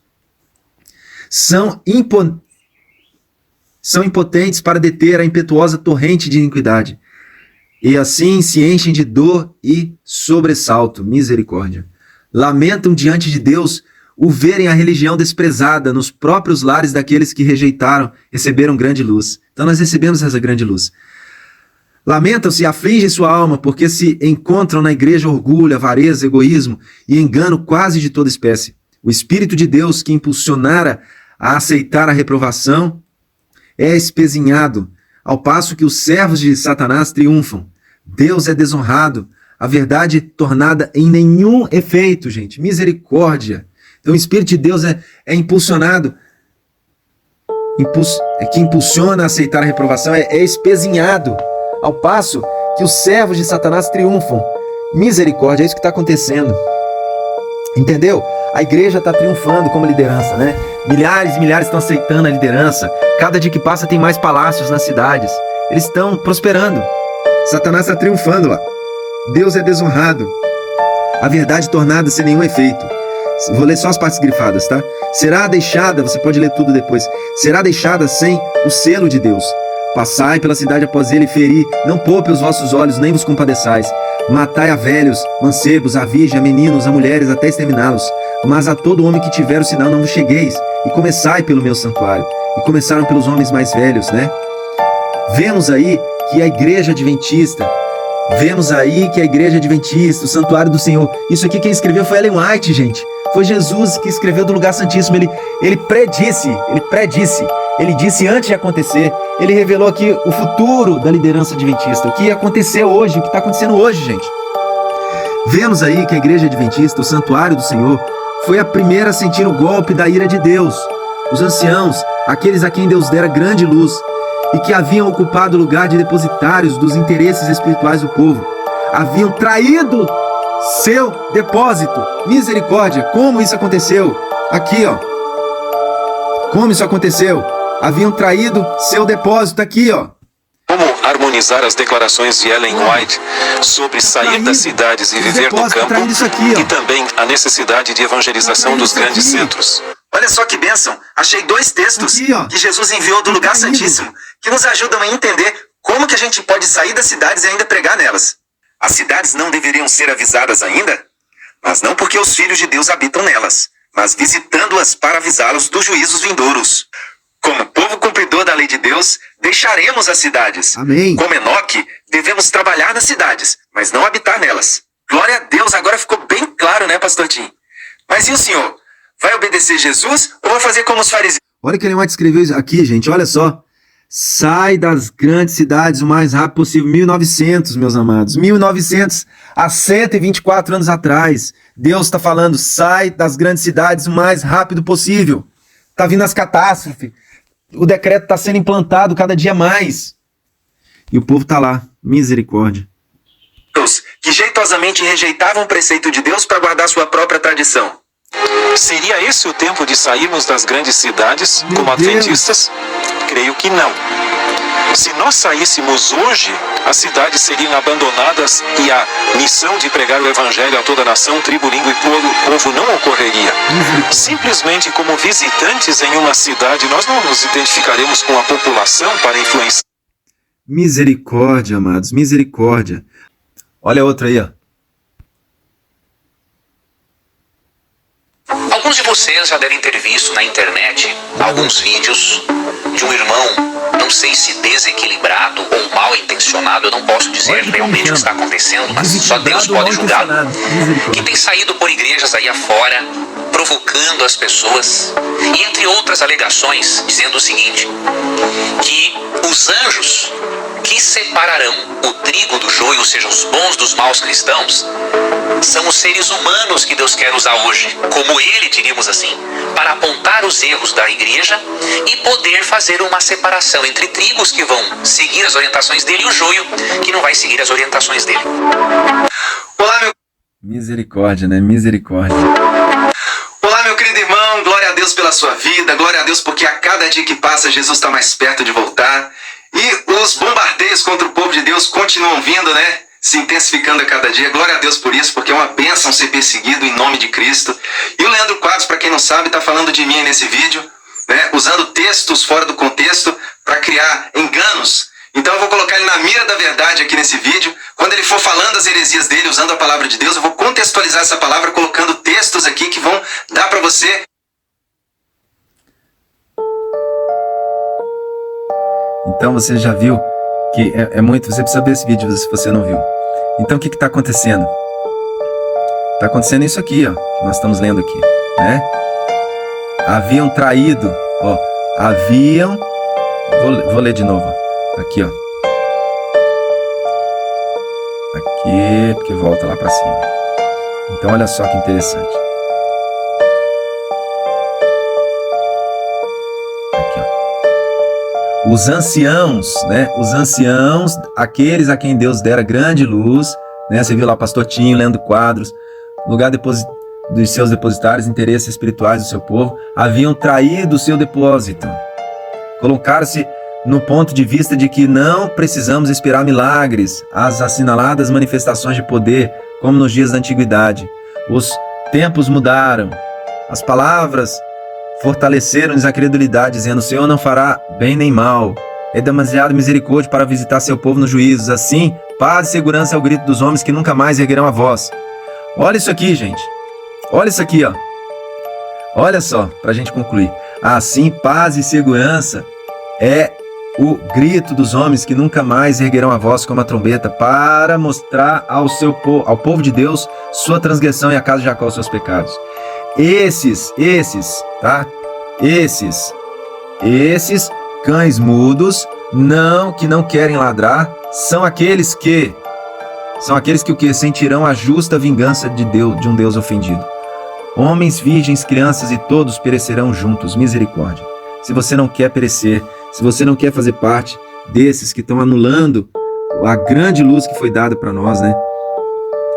São impotentes para deter a impetuosa torrente de iniquidade, e assim se enchem de dor e sobressalto. Misericórdia. Lamentam diante de Deus o verem a religião desprezada nos próprios lares daqueles que receberam grande luz. Então nós recebemos essa grande luz. Lamentam-se e afligem sua alma, porque se encontram na igreja orgulho, avareza, egoísmo e engano quase de toda espécie. O Espírito de Deus que impulsionara a aceitar a reprovação é espezinhado, ao passo que os servos de Satanás triunfam. Deus é desonrado, a verdade tornada em nenhum efeito, gente. Misericórdia. Então o Espírito de Deus é impulsionado, que impulsiona a aceitar a reprovação, é espezinhado, ao passo que os servos de Satanás triunfam. Misericórdia, é isso que está acontecendo. Entendeu? A igreja está triunfando como liderança, né? Milhares e milhares estão aceitando a liderança. Cada dia que passa tem mais palácios nas cidades. Eles estão prosperando. Satanás está triunfando lá. Deus é desonrado. A verdade tornada sem nenhum efeito. Vou ler só as partes grifadas, tá? Será deixada, você pode ler tudo depois, será deixada sem o selo de Deus. Passai pela cidade após ele e feri, não poupe os vossos olhos, nem vos compadeçais. Matai a velhos, mancebos, a virgem, a meninos, a mulheres, até exterminá-los. Mas a todo homem que tiver o sinal não vos chegueis, e começai pelo meu santuário. E começaram pelos homens mais velhos, né? Vemos aí que a igreja adventista, o santuário do Senhor, isso aqui quem escreveu foi Ellen White, gente. Foi Jesus que escreveu do lugar santíssimo. Ele predisse, ele disse antes de acontecer. Ele revelou aqui o futuro da liderança adventista, o que ia acontecer hoje, o que está acontecendo hoje, gente. Vemos aí que a igreja adventista, o santuário do Senhor, foi a primeira a sentir o golpe da ira de Deus. Os anciãos, aqueles a quem Deus dera grande luz e que haviam ocupado o lugar de depositários dos interesses espirituais do povo, haviam traído seu depósito. Misericórdia, como isso aconteceu? Aqui, ó. Como isso aconteceu? Haviam traído seu depósito aqui, ó. Como harmonizar as declarações de Ellen White sobre sair das cidades e viver no campo, e também a necessidade de evangelização dos grandes centros. Olha só que bênção! Achei 2 textos que Jesus enviou do lugar santíssimo que nos ajudam a entender como que a gente pode sair das cidades e ainda pregar nelas. As cidades não deveriam ser avisadas ainda? Mas não porque os filhos de Deus habitam nelas, mas visitando-as para avisá-los dos juízos vindouros. Como povo cumpridor da lei de Deus, deixaremos as cidades. Amém. Como Enoque, devemos trabalhar nas cidades, mas não habitar nelas. Glória a Deus, agora ficou bem claro, né, pastor Tim? Mas e o senhor? Vai obedecer Jesus ou vai fazer como os fariseus? Olha o que Ellen White escreveu aqui, gente, olha só. Sai das grandes cidades o mais rápido possível. 1900, meus amados. 1900, há 124 anos atrás. Deus está falando, sai das grandes cidades o mais rápido possível. Está vindo as catástrofes. O decreto está sendo implantado cada dia mais. E o povo está lá. Misericórdia. Que jeitosamente rejeitavam o preceito de Deus para guardar sua própria tradição. Seria esse o tempo de sairmos das grandes cidades como adventistas? Creio que não. Se nós saíssemos hoje, as cidades seriam abandonadas e a missão de pregar o evangelho a toda nação, tribo, língua e povo não ocorreria. Simplesmente como visitantes em uma cidade, nós não nos identificaremos com a população para influenciar. Misericórdia, amados, misericórdia. Olha outra aí, ó. Alguns de vocês já devem ter visto na internet alguns vídeos de um irmão, não sei se desequilibrado ou mal intencionado, eu não posso dizer realmente o que está acontecendo, mas só Deus pode julgar, que tem saído por igrejas aí afora, provocando as pessoas, e entre outras alegações, dizendo o seguinte, que os anjos que separarão o trigo do joio, ou seja, os bons dos maus cristãos, são os seres humanos que Deus quer usar hoje, como ele, diríamos assim, para apontar os erros da igreja e poder fazer uma separação entre trigos que vão seguir as orientações dele e o joio que não vai seguir as orientações dele. Olá, meu... Misericórdia, né? Misericórdia. Olá, meu querido irmão, glória a Deus pela sua vida, glória a Deus porque a cada dia que passa Jesus está mais perto de voltar. E os bombardeios contra o povo de Deus continuam vindo, né? Se intensificando a cada dia. Glória a Deus por isso, porque é uma bênção ser perseguido em nome de Cristo. E o Leandro Quadros, para quem não sabe, está falando de mim nesse vídeo, né? Usando textos fora do contexto para criar enganos. Então eu vou colocar ele na mira da verdade aqui nesse vídeo. Quando ele for falando as heresias dele, usando a palavra de Deus, eu vou contextualizar essa palavra colocando textos aqui que vão dar para você. Então você já viu que é muito... Você precisa ver esse vídeo se você não viu. Então o que está acontecendo? Está acontecendo isso aqui, ó, que nós estamos lendo aqui, né? Haviam traído, ó, haviam... Vou ler de novo, ó. Aqui, ó. Aqui, porque volta lá para cima. Então olha só que interessante. Os anciãos, né? Os anciãos, aqueles a quem Deus dera grande luz, né? Você viu lá Pastor Tinho lendo quadros, lugar dos seus depositários, interesses espirituais do seu povo, haviam traído o seu depósito. Colocaram-se no ponto de vista de que não precisamos esperar milagres, as assinaladas manifestações de poder, como nos dias da antiguidade. Os tempos mudaram, as palavras fortaleceram-nos a credulidade, dizendo: o Senhor não fará bem nem mal. É demasiado misericórdia para visitar seu povo nos juízos. Assim, paz e segurança é o grito dos homens que nunca mais erguerão a voz. Olha isso aqui, gente. Olha isso aqui, ó. Olha só, para a gente concluir. Assim, paz e segurança é o grito dos homens que nunca mais erguerão a voz como a trombeta, para mostrar ao povo de Deus sua transgressão e a casa de Jacó seus pecados. Esses, tá? Esses cães mudos, que não querem ladrar, são aqueles que o quê? Sentirão a justa vingança de Deus, de um Deus ofendido. Homens, virgens, crianças e todos perecerão juntos. Misericórdia. Se você não quer perecer, se você não quer fazer parte desses que estão anulando a grande luz que foi dada para nós, né?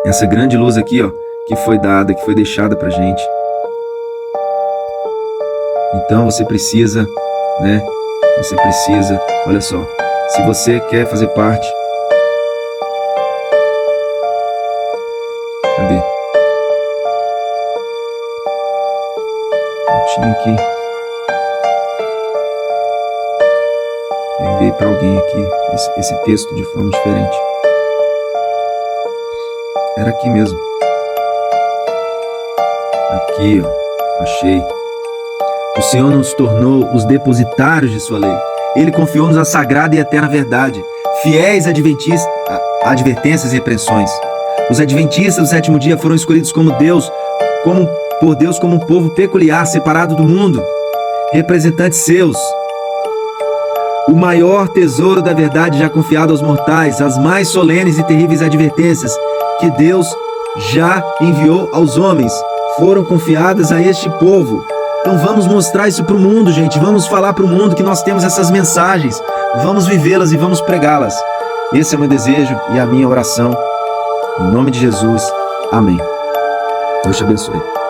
Essa grande luz aqui, ó, que foi dada, que foi deixada pra gente. Então você precisa, né? Você precisa, olha só, se você quer fazer parte. Cadê? Eu tinha aqui. Eu enviei para alguém aqui esse texto de forma diferente. Era aqui mesmo. Aqui, ó. Achei. O Senhor nos tornou os depositários de sua lei. Ele confiou-nos a sagrada e eterna verdade, fiéis advertências e repreensões. Os adventistas do sétimo dia foram escolhidos por Deus como um povo peculiar, separado do mundo, representantes seus. O maior tesouro da verdade já confiado aos mortais, as mais solenes e terríveis advertências que Deus já enviou aos homens, foram confiadas a este povo. Então vamos mostrar isso para o mundo, gente. Vamos falar para o mundo que nós temos essas mensagens. Vamos vivê-las e vamos pregá-las. Esse é o meu desejo e a minha oração. Em nome de Jesus. Amém. Deus te abençoe.